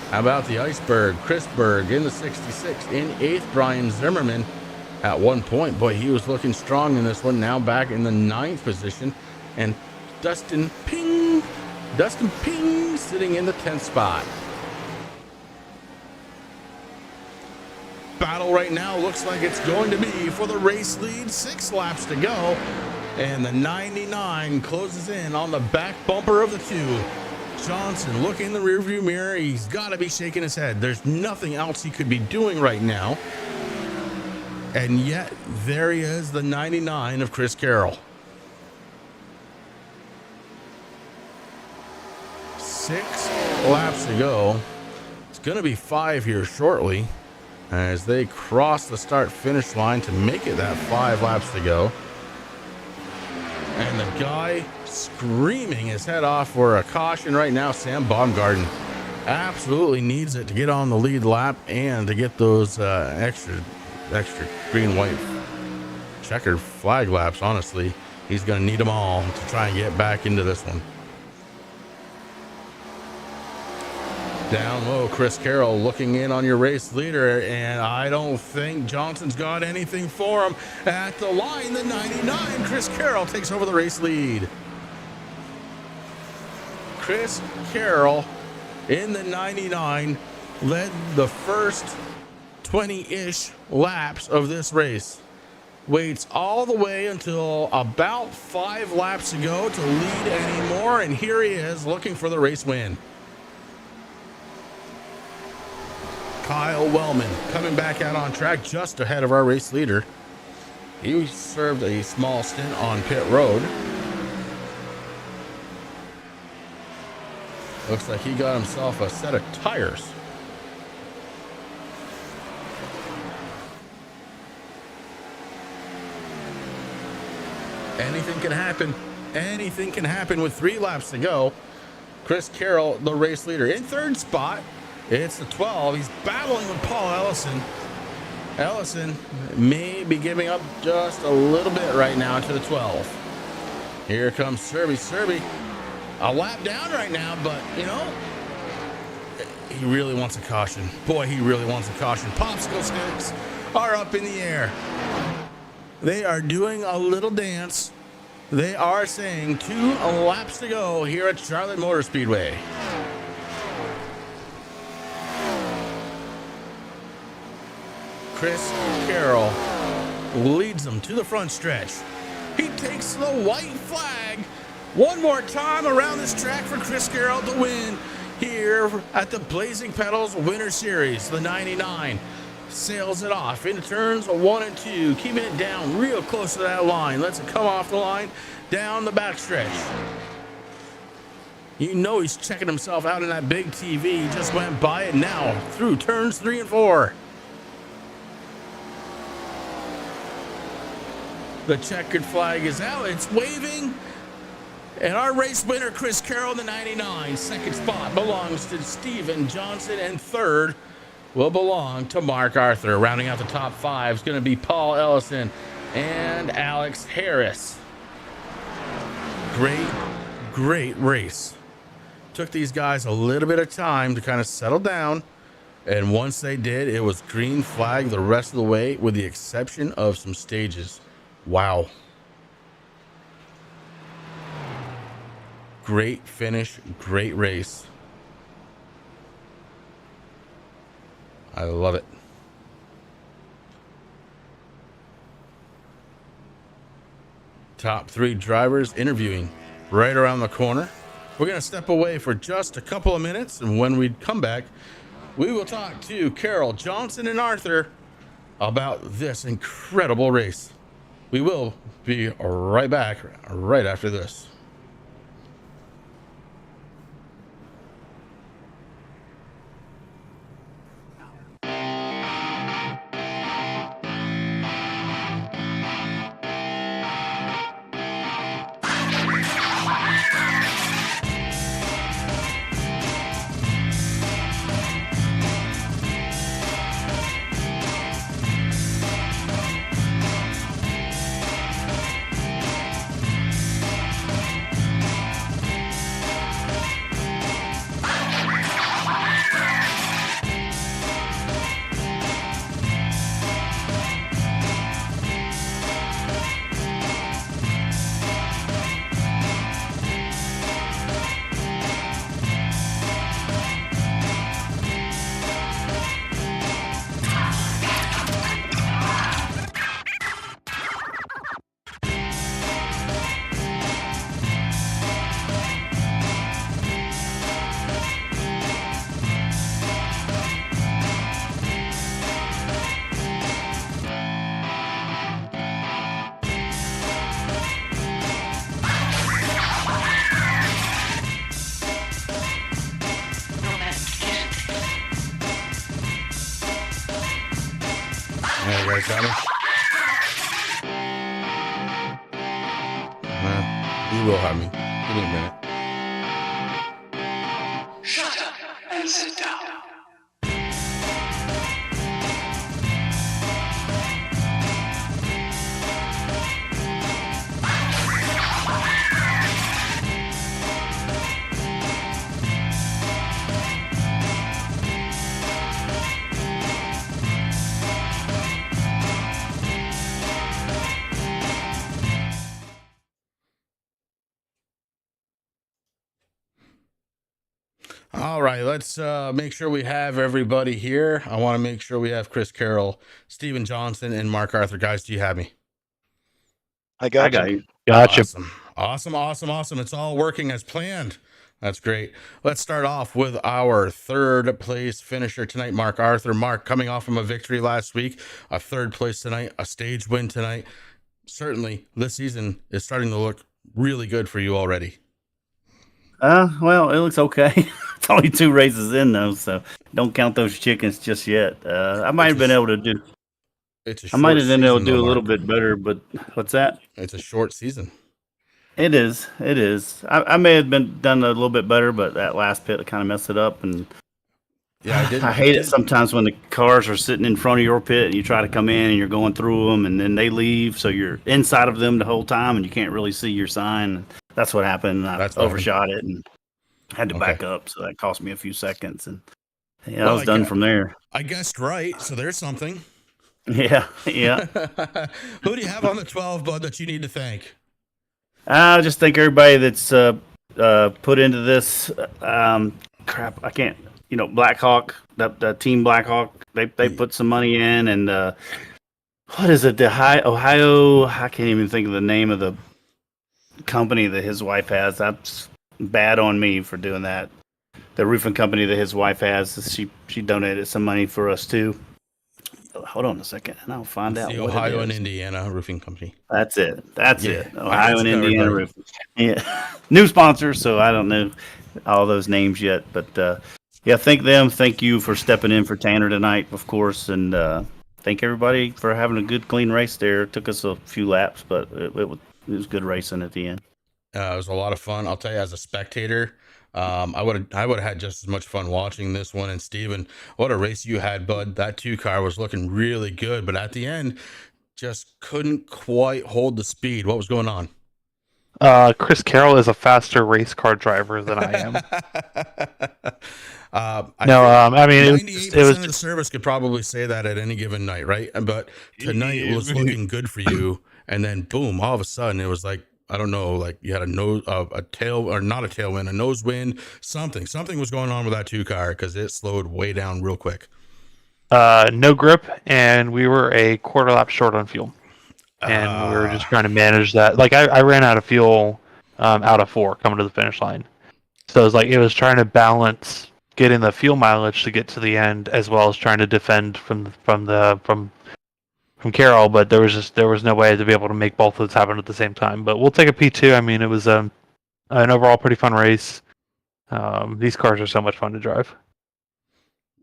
How about the Iceberg? Chris Berg in the 66. In 8th, Brian Zimmerman at one point. Boy, he was looking strong in this one. Now back in the 9th position. And Dustin Ping sitting in the 10th spot. Battle right now looks like it's going to be for the race lead. 6 laps to go, and the 99 closes in on the back bumper of the 2. Johnson looking in the rearview mirror. He's got to be shaking his head. There's nothing else he could be doing right now, and yet there he is, the 99 of Chris Carroll. 6 laps to go. It's going to be 5 here shortly as they cross the start-finish line to make it that 5 laps to go. And the guy screaming his head off for a caution right now, Sam Baumgarten, absolutely needs it to get on the lead lap and to get those extra green, white, checkered flag laps. Honestly, he's going to need them all to try and get back into this one. Down low, Chris Carroll looking in on your race leader, and I don't think Johnson's got anything for him. At the line, the 99, Chris Carroll takes over the race lead. Chris Carroll in the 99 led the first 20-ish laps of this race. Waits all the way until about 5 laps to go to lead anymore, and here he is looking for the race win. Kyle Wellman coming back out on track just ahead of our race leader. He served a small stint on pit road. Looks like he got himself a set of tires. Anything can happen. Anything can happen with 3 laps to go. Chris Carroll, the race leader, in 3rd spot. It's the 12. He's battling with Paul Ellison. Ellison may be giving up just a little bit right now to the 12. Here comes Serby. Serby, a lap down right now, but, you know, he really wants a caution. Boy, he really wants a caution. Popsicle sticks are up in the air. They are doing a little dance. They are saying 2 laps to go here at Charlotte Motor Speedway. Chris Carroll leads them to the front stretch. He takes the white flag one more time around this track for Chris Carroll to win here at the Blazing Pedals Winter Series. The 99 sails it off into turns 1 and 2, keeping it down real close to that line. Lets it come off the line down the backstretch. You know he's checking himself out in that big TV. He just went by it now through turns 3 and 4. The checkered flag is out. It's waving. And our race winner, Chris Carroll, the 99. 2nd spot belongs to Steven Johnson. And 3rd will belong to Mark Arthur. Rounding out the top 5 is going to be Paul Ellison and Alex Harris. Great race. Took these guys a little bit of time to kind of settle down. And once they did, it was green flag the rest of the way, with the exception of some stages. Wow. Great finish, great race. I love it. Top 3 drivers interviewing right around the corner. We're going to step away for just a couple of minutes, and when we come back, we will talk to Carroll, Johnson, and Arthur about this incredible race. We will be right back right after this. guys got me? You will have me. Give me a minute. Shut up and sit down. All right, let's make sure we have everybody here. I want to make sure we have Chris Carroll, Steven Johnson, and Mark Arthur. Guys, do you have me? I got you. Gotcha. Awesome. It's all working as planned. That's great. Let's start off with our third place finisher tonight, Mark Arthur. Mark, coming off from a victory last week, a third place tonight, a stage win tonight. Certainly, this season is starting to look really good for you already. Well, it looks okay. It's only 2 races in though, so don't count those chickens just yet. I might have been able to do. I might have been able to do a little bit better, but what's that? It's a short season. It is. I may have done a little bit better, but that last pit kind of messed it up, and yeah, I hate it sometimes when the cars are sitting in front of your pit and you try to come in and you're going through them, and then they leave, so you're inside of them the whole time and you can't really see your sign. That's what happened. I overshot it and had to back up, so that cost me a few seconds, and I was done from there. I guessed right, so there's something. Yeah. Who do you have on the 12, bud, that you need to thank? I just thank everybody that's put into this. Crap, I can't. Blackhawk, the team Blackhawk. They put some money in, and what is it? The Ohio. I can't even think of the name of the company that his wife has. That's bad on me for doing that. The roofing company that his wife has, she donated some money for us too. Hold on a second, and I'll find out. The Ohio and Indiana Roofing Company. That's it. Ohio and Indiana Roofing. Yeah, new sponsor, so I don't know all those names yet, but yeah, thank them. Thank you for stepping in for Tanner tonight, of course, and thank everybody for having a good, clean race there. It took us a few laps, but it was good racing at the end. It was a lot of fun. I'll tell you, as a spectator, I would have had just as much fun watching this one. And Steven, what a race you had, bud. That 2 car was looking really good, but at the end, just couldn't quite hold the speed. What was going on? Chris Carroll is a faster race car driver than I am. I mean, 98% of the service could probably say that at any given night, right? But tonight it was looking good for you, and then boom, all of a sudden it was like, I don't know, like you had a nose wind, something was going on with that 2 car because it slowed way down real quick. No grip, and we were a quarter lap short on fuel, and we were just trying to manage that. Like I ran out of fuel out of 4 coming to the finish line, so it was trying to balance getting the fuel mileage to get to the end as well as trying to defend from Carroll, but there was no way to be able to make both of those happen at the same time. But we'll take a P2. I mean, it was an overall pretty fun race. These cars are so much fun to drive.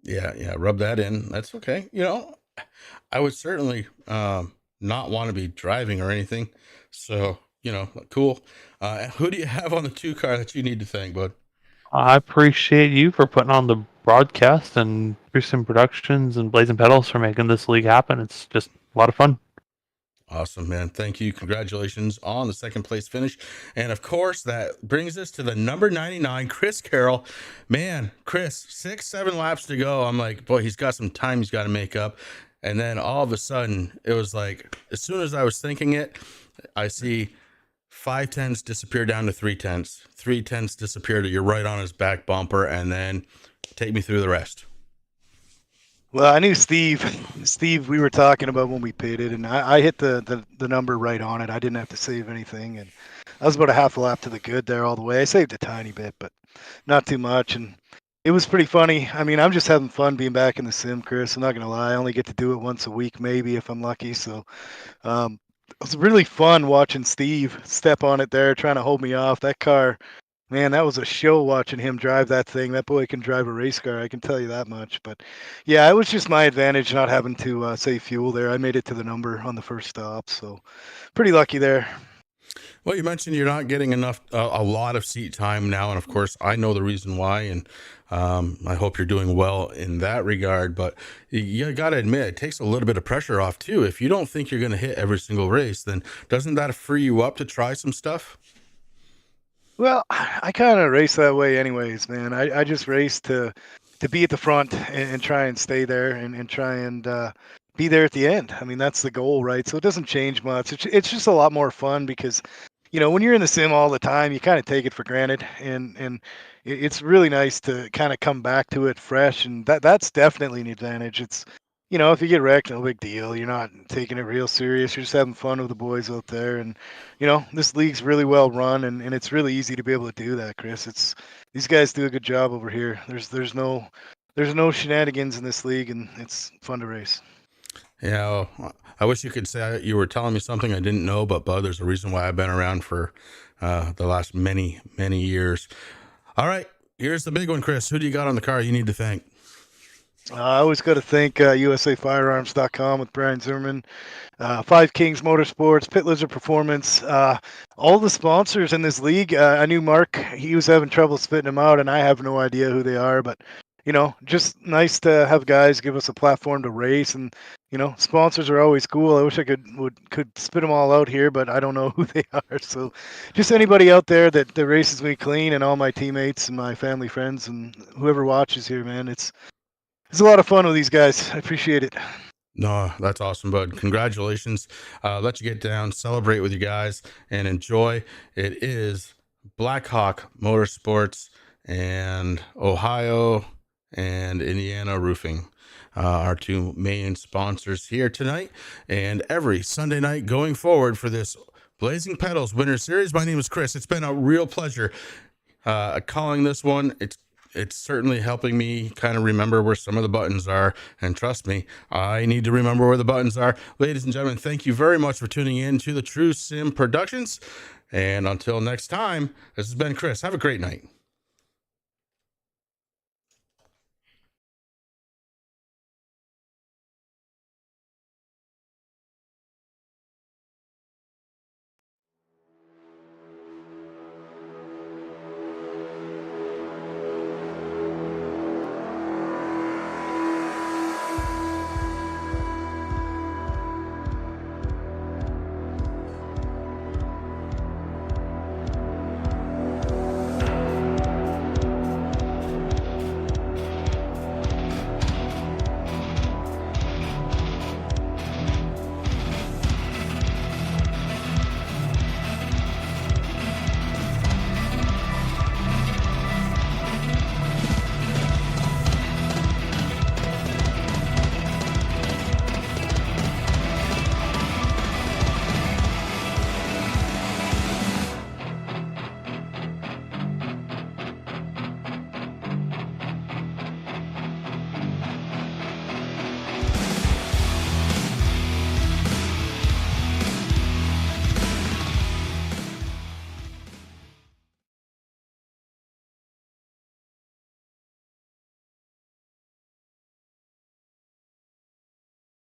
Yeah, rub that in. That's okay. I would certainly not want to be driving or anything. So, cool. Who do you have on the 2 car that you need to thank, bud? I appreciate you for putting on the broadcast, and truesimproductions and Blazing Pedals for making this league happen. It's just a lot of fun. Awesome, man. Thank you. Congratulations on the 2nd place finish. And of course, that brings us to the number 99, Chris Carroll. Man, Chris, 6-7 laps to go. I'm like, boy, he's got some time he's got to make up. And then all of a sudden, it was like, as soon as I was thinking it, I see 5 tenths disappear down to 3 tenths. 3 tenths disappear to you're right on his back bumper, and then take me through the rest. Well, I knew Steve, we were talking about when we pitted, and I hit the number right on it. I didn't have to save anything, and I was about a half a lap to the good there all the way. I saved a tiny bit, but not too much, and it was pretty funny. I mean, I'm just having fun being back in the sim, Chris. I'm not going to lie. I only get to do it once a week, maybe, if I'm lucky, so it was really fun watching Steve step on it there, trying to hold me off. That car Man, that was a show watching him drive that thing. That boy can drive a race car, I can tell you that much. But yeah, it was just my advantage not having to save fuel there. I made it to the number on the first stop, so pretty lucky there. Well, you mentioned you're not getting enough, a lot of seat time now, and of course, I know the reason why, and I hope you're doing well in that regard. But you got to admit, it takes a little bit of pressure off too. If you don't think you're going to hit every single race, then doesn't that free you up to try some stuff? Well, I kind of race that way anyways, man. I just race to be at the front and try and stay there and try and be there at the end. I mean, that's the goal, right? So it doesn't change much. It's just a lot more fun because, when you're in the sim all the time, you kind of take it for granted, and it's really nice to kind of come back to it fresh, and that's definitely an advantage. It's if you get wrecked, no big deal. You're not taking it real serious. You're just having fun with the boys out there. And, this league's really well run, and it's really easy to be able to do that, Chris. These guys do a good job over here. There's no shenanigans in this league, and it's fun to race. Yeah, well, I wish you could say you were telling me something I didn't know, but Bud, there's a reason why I've been around for the last many, many years. All right, here's the big one, Chris. Who do you got on the car you need to thank? I always got to thank USAFirearms.com with Brian Zimmerman, Five Kings Motorsports, Pit Lizard Performance, all the sponsors in this league. I knew Mark, he was having trouble spitting them out, and I have no idea who they are, but just nice to have guys give us a platform to race, and sponsors are always cool. I wish I could spit them all out here, but I don't know who they are. So just anybody out there that races me clean, and all my teammates and my family, friends, and whoever watches here, man, it's a lot of fun with these guys. I appreciate it. No, that's awesome, Bud. Congratulations. Let you get down, celebrate with you guys, and enjoy. It is Blackhawk Motorsports and Ohio and Indiana Roofing, our two main sponsors here tonight and every Sunday night going forward for this Blazing Pedals Winter Series. My name is Chris. It's been a real pleasure calling this one. It's certainly helping me kind of remember where some of the buttons are. And trust me, I need to remember where the buttons are. Ladies and gentlemen, thank you very much for tuning in to the True Sim Productions. And until next time, this has been Chris. Have a great night.